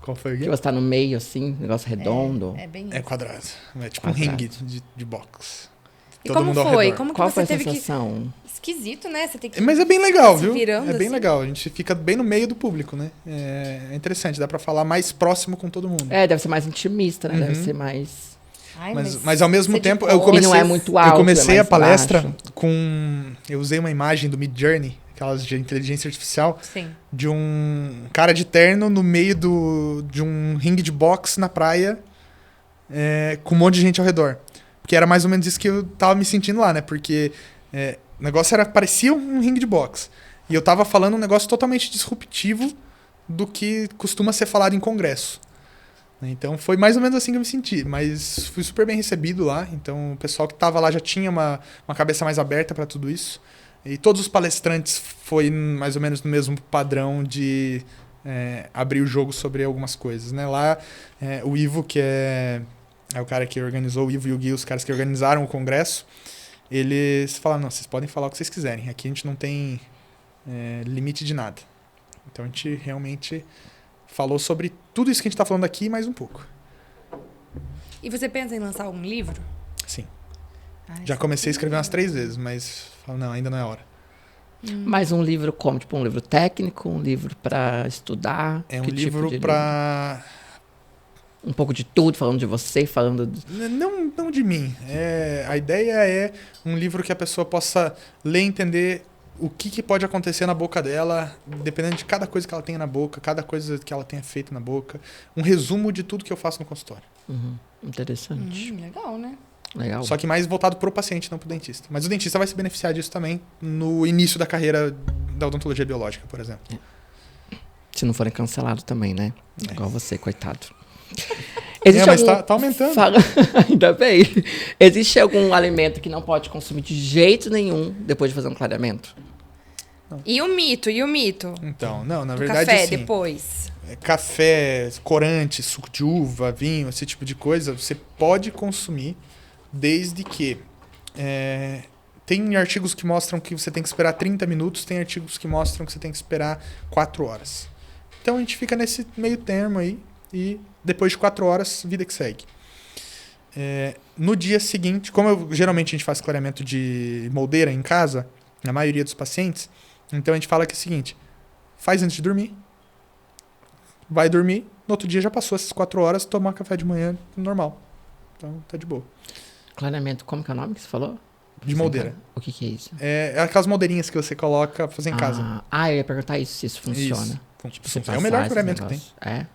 C: Qual foi o
B: Que
C: quê?
B: você tá no meio, assim, negócio redondo.
A: É bem
C: É
A: isso.
C: quadrado. É tipo
B: Quadrado.
C: um ringue de boxe.
A: E
C: Todo
A: como
C: mundo ao
A: foi?
C: redor.
A: Como que
B: Qual
A: você
B: foi a
A: teve que...
B: sensação?
A: Esquisito, né? Você tem que...
C: Mas é bem legal,
A: se
C: viu?
A: virando,
C: É bem
A: assim.
C: legal. A gente fica bem no meio do público, né? É interessante, dá pra falar mais próximo com todo mundo.
B: É, deve ser mais intimista, né? Deve
C: Uhum.
B: ser mais...
A: Ai,
C: Mas ao mesmo
A: você de
C: tempo,
A: boa.
C: eu comecei,
B: E não é muito alto,
C: eu comecei
B: é
C: a
B: mais
C: palestra
B: baixo.
C: com... Eu usei uma imagem do Midjourney, aquelas de inteligência artificial,
A: Sim.
C: de um cara de terno no meio de um ringue de boxe na praia, com um monte de gente ao redor. Porque era mais ou menos isso que eu tava me sentindo lá, né? Porque o negócio parecia um ringue de boxe. E eu tava falando um negócio totalmente disruptivo do que costuma ser falado em congresso. Então foi mais ou menos assim que eu me senti. Mas fui super bem recebido lá. Então o pessoal que tava lá já tinha uma cabeça mais aberta para tudo isso. E todos os palestrantes foi mais ou menos no mesmo padrão de abrir o jogo sobre algumas coisas, né? Lá, o Ivo, que é o cara que organizou, o Ivo e o Gui, os caras que organizaram o congresso, eles falaram, não, vocês podem falar o que vocês quiserem. Aqui a gente não tem limite de nada. Então a gente realmente falou sobre tudo isso que a gente tá falando aqui e mais um pouco.
A: E você pensa em lançar um livro?
C: Sim.
A: Ai,
C: Já
A: isso
C: comecei a
A: é
C: escrever umas
A: legal.
C: 3 vezes, mas falo, não, ainda não é hora.
B: Mas um livro como? Tipo, um livro técnico, um livro pra estudar?
C: É um
B: Que tipo
C: livro
B: de
C: pra...
B: Um pouco de tudo, falando de você, falando...
C: Não de mim. A ideia é um livro que a pessoa possa ler e entender o que pode acontecer na boca dela, dependendo de cada coisa que ela tenha na boca, cada coisa que ela tenha feito na boca. Um resumo de tudo que eu faço no consultório.
B: Uhum, interessante.
A: Legal, né?
B: Legal.
C: Só que mais voltado pro paciente, não pro dentista. Mas o dentista vai se beneficiar disso também no início da carreira da odontologia biológica, por exemplo.
B: Se não forem cancelados também, né? Igual você, coitado.
C: Mas tá aumentando.
B: Ainda bem. Existe algum alimento que não pode consumir de jeito nenhum depois de fazer um clareamento?
A: E o mito?
C: Então, não, na
A: Do
C: verdade,
A: café
C: assim,
A: depois.
C: café, corante, suco de uva, vinho, esse tipo de coisa, você pode consumir desde que... tem artigos que mostram que você tem que esperar 30 minutos, tem artigos que mostram que você tem que esperar 4 horas. Então a gente fica nesse meio termo aí e depois de 4 horas, vida que segue. No dia seguinte, geralmente a gente faz clareamento de moldeira em casa, na maioria dos pacientes, então a gente fala que é o seguinte, faz antes de dormir, vai dormir, no outro dia já passou essas 4 horas, tomar café de manhã normal. Então tá de boa.
B: Clareamento, como que é o nome que você falou?
C: De moldeira.
B: O que é isso?
C: É aquelas moldeirinhas que você coloca pra fazer em casa.
B: Eu ia perguntar isso, se isso funciona.
C: Tipo,
B: Você
C: é
B: passar
C: o melhor
B: esse
C: clareamento que tem.
B: negócio. É?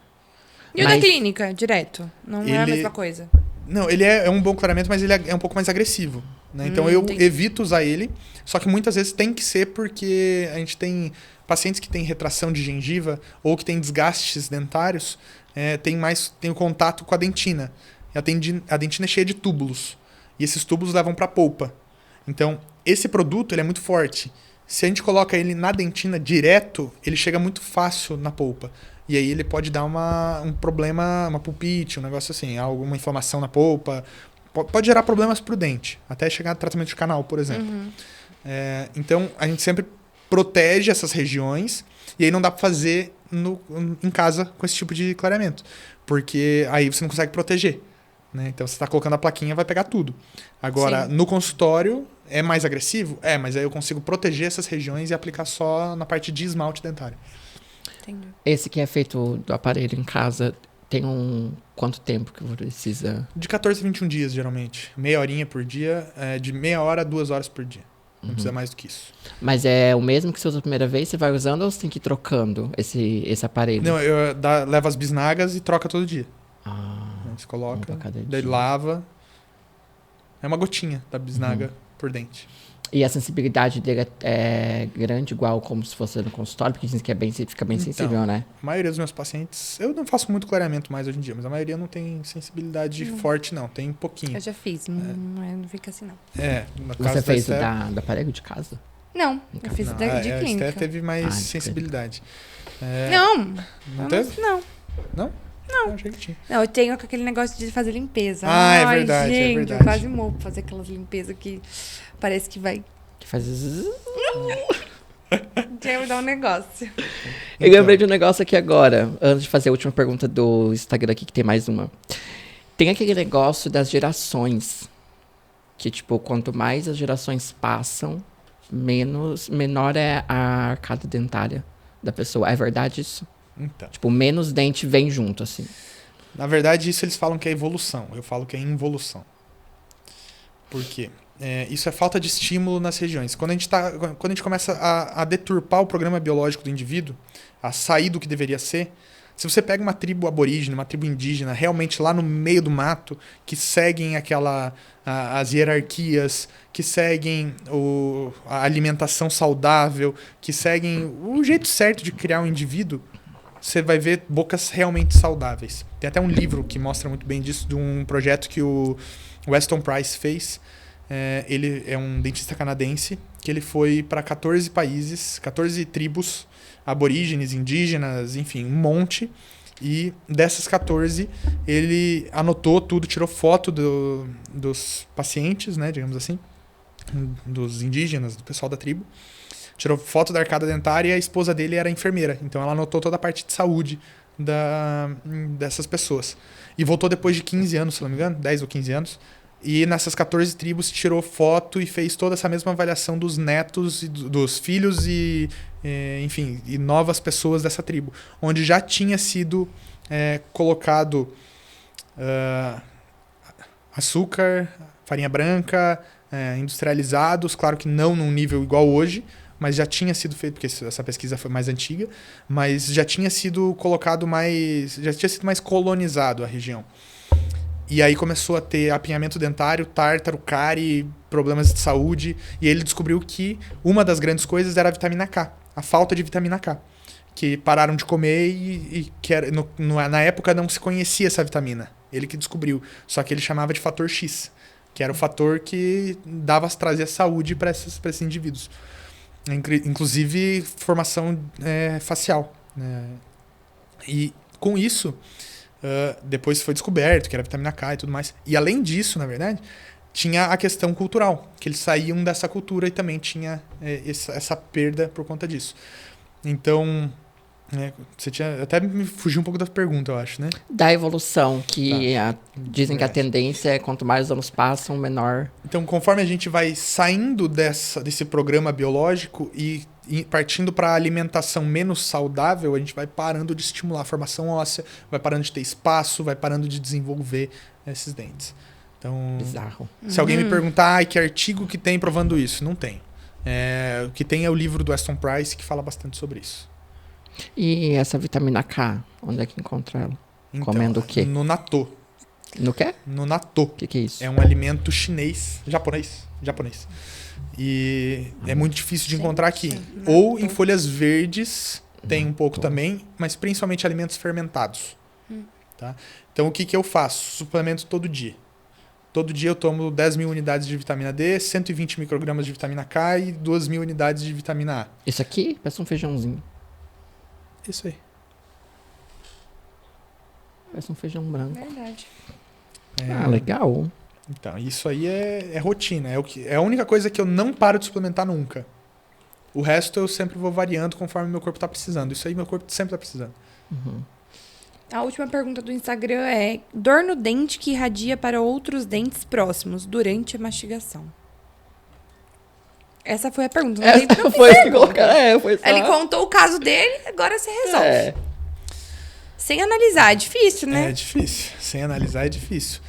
A: E o da
B: Mas-
A: clínica, direto? Não é a
C: Ele-
A: mesma coisa.
C: Não, ele é um bom clareamento, mas ele é um pouco mais agressivo. Né? Então eu
A: Entendi.
C: evito usar ele, só que muitas vezes tem que ser porque a gente tem pacientes que têm retração de gengiva ou que têm desgastes dentários, tem o contato com a dentina. E a dentina é cheia de túbulos. E esses túbulos levam para a polpa. Então, esse produto ele é muito forte. Se a gente coloca ele na dentina direto, ele chega muito fácil na polpa. E aí ele pode dar um problema, uma pulpite, um negócio assim, alguma inflamação na polpa. Pode gerar problemas pro dente, até chegar a tratamento de canal, por exemplo. Então, a gente sempre protege essas regiões e aí não dá para fazer em casa com esse tipo de clareamento. Porque aí você não consegue proteger. Né? Então, você está colocando a plaquinha, vai pegar tudo. Agora,
A: Sim.
C: no consultório, é mais agressivo? Mas aí eu consigo proteger essas regiões e aplicar só na parte de esmalte dentário.
A: Entendi.
B: Esse que é feito do aparelho em casa, tem quanto tempo que precisa?
C: De 14 a 21 dias, geralmente. Meia horinha por dia, de meia hora a 2 horas por dia. Não precisa mais do que isso.
B: Mas é o mesmo que você usa a primeira vez, você vai usando ou você tem que ir trocando esse aparelho?
C: Não, eu levo as bisnagas e troca todo dia. Você
B: Um
C: coloca,
B: pra cada
C: daí
B: dia.
C: lava. É uma gotinha da bisnaga por dente.
B: E a sensibilidade dele é grande, igual como se fosse no consultório, porque dizem que fica bem
C: Então,
B: sensível, né?
C: A maioria dos meus pacientes... Eu não faço muito clareamento mais hoje em dia, mas a maioria não tem sensibilidade forte, não. Tem pouquinho.
A: Eu já fiz, não fica assim, não.
C: No caso
B: Você fez o
C: Esté-
B: do aparelho de casa?
A: Não, eu fiz
C: Não,
A: de
C: a
A: clínica.
C: Esté teve mais
B: de
C: sensibilidade.
A: Não,
C: Não teve?
A: não.
C: Não? Não. Eu achei que tinha.
A: Não, eu tenho aquele negócio de fazer limpeza.
C: Ah, é
A: Ai,
C: verdade, é
A: gente,
C: verdade.
A: eu quase morro pra fazer aquelas limpezas que parece que vai...
B: Que faz... zzz.
A: Vai me dar um negócio.
B: Eu lembrei de um negócio aqui agora, antes de fazer a última pergunta do Instagram aqui, que tem mais uma. Tem aquele negócio das gerações, que, tipo, quanto mais as gerações passam, menor é a arcada dentária da pessoa. É verdade isso?
C: Então.
B: Tipo, menos dente vem junto, assim.
C: Na verdade, isso eles falam que é evolução. Eu falo que é involução. Por quê? Isso é falta de estímulo nas regiões. Quando a gente começa a deturpar o programa biológico do indivíduo, a sair do que deveria ser, se você pega uma tribo aborígene, uma tribo indígena, realmente lá no meio do mato, que seguem as hierarquias, que seguem a alimentação saudável, que seguem o jeito certo de criar um indivíduo, você vai ver bocas realmente saudáveis. Tem até um livro que mostra muito bem disso, de um projeto que o Weston Price fez. Ele é um dentista canadense, que ele foi para 14 países, 14 tribos aborígenes, indígenas, enfim, um monte. E dessas 14, ele anotou tudo, tirou foto dos pacientes, né, digamos assim, dos indígenas, do pessoal da tribo. Tirou foto da arcada dentária e a esposa dele era enfermeira. Então ela anotou toda a parte de saúde dessas pessoas. E voltou depois de 15 anos, se não me engano, 10 ou 15 anos. E nessas 14 tribos tirou foto e fez toda essa mesma avaliação dos netos, e dos filhos enfim, e novas pessoas dessa tribo. Onde já tinha sido colocado açúcar, farinha branca, industrializados, claro que não num nível igual hoje, mas já tinha sido feito, porque essa pesquisa foi mais antiga, mas já tinha sido colocado já tinha sido mais colonizado a região. E aí começou a ter apinhamento dentário, tártaro, cárie, problemas de saúde, e ele descobriu que uma das grandes coisas era a vitamina K, a falta de vitamina K, que pararam de comer e que na época não se conhecia essa vitamina, ele que descobriu, só que ele chamava de fator X, que era o fator que trazia saúde para esses indivíduos. Inclusive formação facial. E com isso, depois foi descoberto que era vitamina K e tudo mais. E além disso, na verdade, tinha a questão cultural, que eles saíam dessa cultura e também tinha essa perda por conta disso. Então, você tinha até me fugiu um pouco da pergunta, eu acho, né?
B: Da evolução, que dizem que a tendência é quanto mais os anos passam, menor...
C: Então, conforme a gente vai saindo desse programa biológico e partindo para a alimentação menos saudável, a gente vai parando de estimular a formação óssea, vai parando de ter espaço, vai parando de desenvolver esses dentes. Então,
B: Bizarro.
C: Se alguém me perguntar, que artigo que tem provando isso? Não tem. O que tem é o livro do Weston Price, que fala bastante sobre isso.
B: E essa vitamina K, onde é que encontra ela?
C: Então,
B: Comendo o quê?
C: No natô.
B: No quê?
C: No natô.
B: O que é isso?
C: É um alimento japonês. E é muito difícil de encontrar aqui.
A: natô.
C: Ou em folhas verdes, tem um pouco também, mas principalmente alimentos fermentados. Tá? Então o que eu faço? Suplemento todo dia. Todo dia eu tomo 10 mil unidades de vitamina D, 120 microgramas de vitamina K e 2 mil unidades de vitamina A.
B: Isso aqui parece um feijãozinho.
C: Isso aí.
B: Parece um feijão branco.
A: Verdade.
B: Ah, legal.
C: Então, isso aí é rotina. É a única coisa que eu não paro de suplementar nunca. O resto eu sempre vou variando conforme meu corpo está precisando. Isso aí meu corpo sempre está precisando.
A: A última pergunta do Instagram é: dor no dente que irradia para outros dentes próximos durante a mastigação. Essa foi a pergunta. Não
B: Essa
A: tem
B: foi que colocar. Foi só...
A: Ele contou o caso dele, agora você resolve. Sem analisar, é difícil, né?
C: É difícil. Sem analisar é difícil.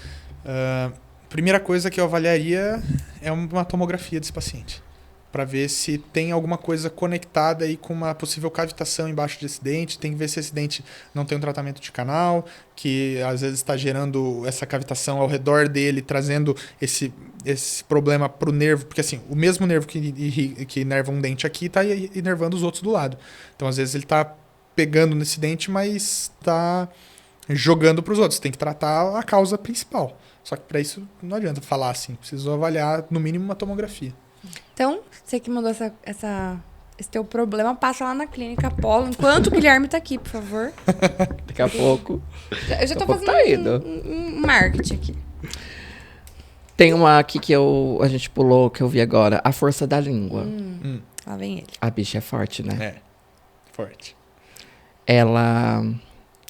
C: Primeira coisa que eu avaliaria é uma tomografia desse paciente. para ver se tem alguma coisa conectada aí com uma possível cavitação embaixo desse dente. Tem que ver se esse dente não tem um tratamento de canal, que às vezes está gerando essa cavitação ao redor dele, trazendo esse problema pro nervo, porque assim, o mesmo nervo que inerva um dente aqui está inervando os outros do lado. Então, às vezes ele está pegando nesse dente, mas está jogando para os outros. Tem que tratar a causa principal. Só que para isso não adianta falar assim, preciso avaliar no mínimo uma tomografia.
A: Então, você que mandou esse teu problema, passa lá na clínica Apollo, enquanto o Guilherme tá aqui, por favor.
B: Daqui a pouco.
A: Eu já tô fazendo
B: tá indo.
A: um marketing aqui.
B: Tem uma aqui que a gente pulou, que eu vi agora. A força da língua.
A: Lá vem ele.
B: A bicha é forte, né?
C: É, forte.
B: Ela...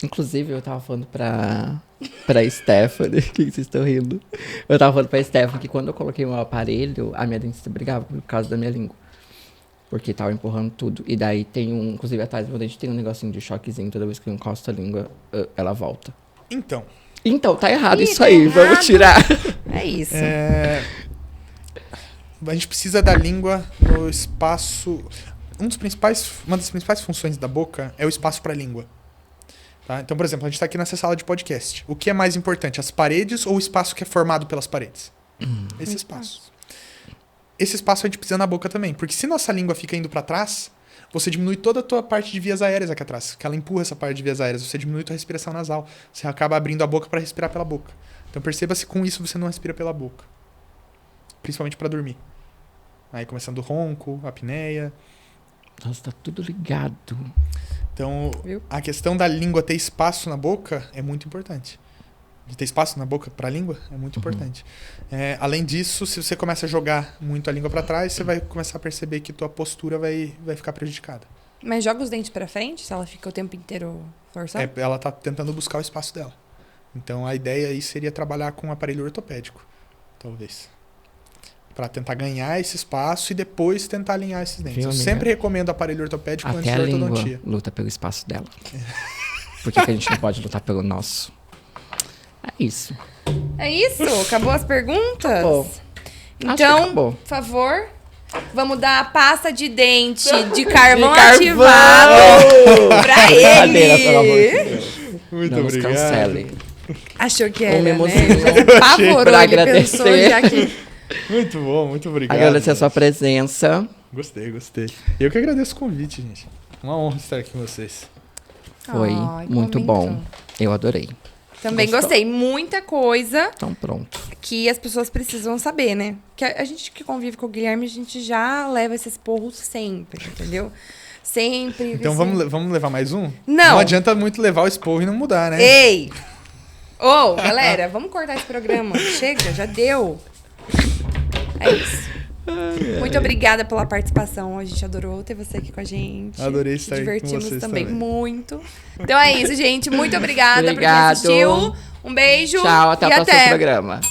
B: Inclusive, eu tava falando pra Stephanie, que vocês estão rindo? Eu tava falando pra Stephanie que quando eu coloquei o meu aparelho, a minha dentista brigava por causa da minha língua. Porque tava empurrando tudo. E daí inclusive atrás do meu dente tem um negocinho de choquezinho, toda vez que eu encosto a língua, ela volta.
C: Então,
B: tá errado isso
A: tá
B: aí,
A: errado.
B: vamos tirar.
A: É isso.
C: A gente precisa da língua no espaço... Uma das principais funções da boca é o espaço para a língua. Tá? Então, por exemplo, a gente está aqui nessa sala de podcast. O que é mais importante, as paredes ou o espaço que é formado pelas paredes? Esse espaço. Esse espaço a gente precisa na boca também. Porque se nossa língua fica indo para trás, você diminui toda a tua parte de vias aéreas aqui atrás. Que ela empurra essa parte de vias aéreas. Você diminui a tua respiração nasal. Você acaba abrindo a boca para respirar pela boca. Então perceba se com isso você não respira pela boca. Principalmente para dormir. Aí começando o ronco, a apneia.
B: Nossa, tá tudo ligado.
C: Então,
A: Viu?
C: a questão da língua ter espaço na boca é muito importante. De ter espaço na boca para a língua é muito importante. Além disso, se você começa a jogar muito a língua para trás, você vai começar a perceber que tua postura vai ficar prejudicada.
A: Mas joga os dentes pra frente, se ela fica o tempo inteiro forçando?
C: Ela tá tentando buscar o espaço dela. Então, a ideia aí seria trabalhar com um aparelho ortopédico, talvez. Para tentar ganhar esse espaço e depois tentar alinhar esses dentes. Eu sempre recomendo aparelho ortopédico antes
B: Até
C: da
B: a língua
C: ortodontia.
B: luta pelo espaço dela. Por que a gente não pode lutar pelo nosso? É isso.
A: É isso? Acabou as perguntas?
B: Acabou. Acho que
A: Então,
B: acabou.
A: por favor, vamos dar a pasta de dente de carvão
B: De carvão!
A: ativado pra
B: Brincadeira, pelo amor de
A: ele.
B: Deus.
C: Muito
B: Não nos
C: obrigado.
B: cancele.
A: Achou que era,
B: Um
A: né?
B: mimosinho.
A: Já apavorou,
B: Pra
A: ele
B: agradecer.
A: pensou já que...
C: Muito bom, muito obrigado.
B: Agradecer a
C: gente.
B: sua presença.
C: Gostei. Eu que agradeço o convite, gente. Uma honra estar aqui com vocês.
B: Foi
A: Ah,
B: muito
A: igualmente.
B: bom. Eu adorei.
A: Também
B: Gostou?
A: gostei. Muita coisa
B: Então pronto.
A: que as pessoas precisam saber, né? Que a gente que convive com o Guilherme, a gente já leva esses porros sempre, entendeu? Sempre.
C: Então vamos levar mais um?
A: Não.
C: Não adianta muito levar o esporro e não mudar, né?
A: Ei! Ô, galera, vamos cortar esse programa. Chega, já deu. É isso. Muito obrigada pela participação. A gente adorou ter você aqui com a gente.
C: Adorei estar
A: Se
C: aqui com
A: divertimos
C: vocês
A: também
C: também.
A: muito. Então é isso, gente. Muito obrigada por quem
B: Obrigado.
A: assistiu. Um beijo.
B: Tchau, até o
A: e
B: próximo programa.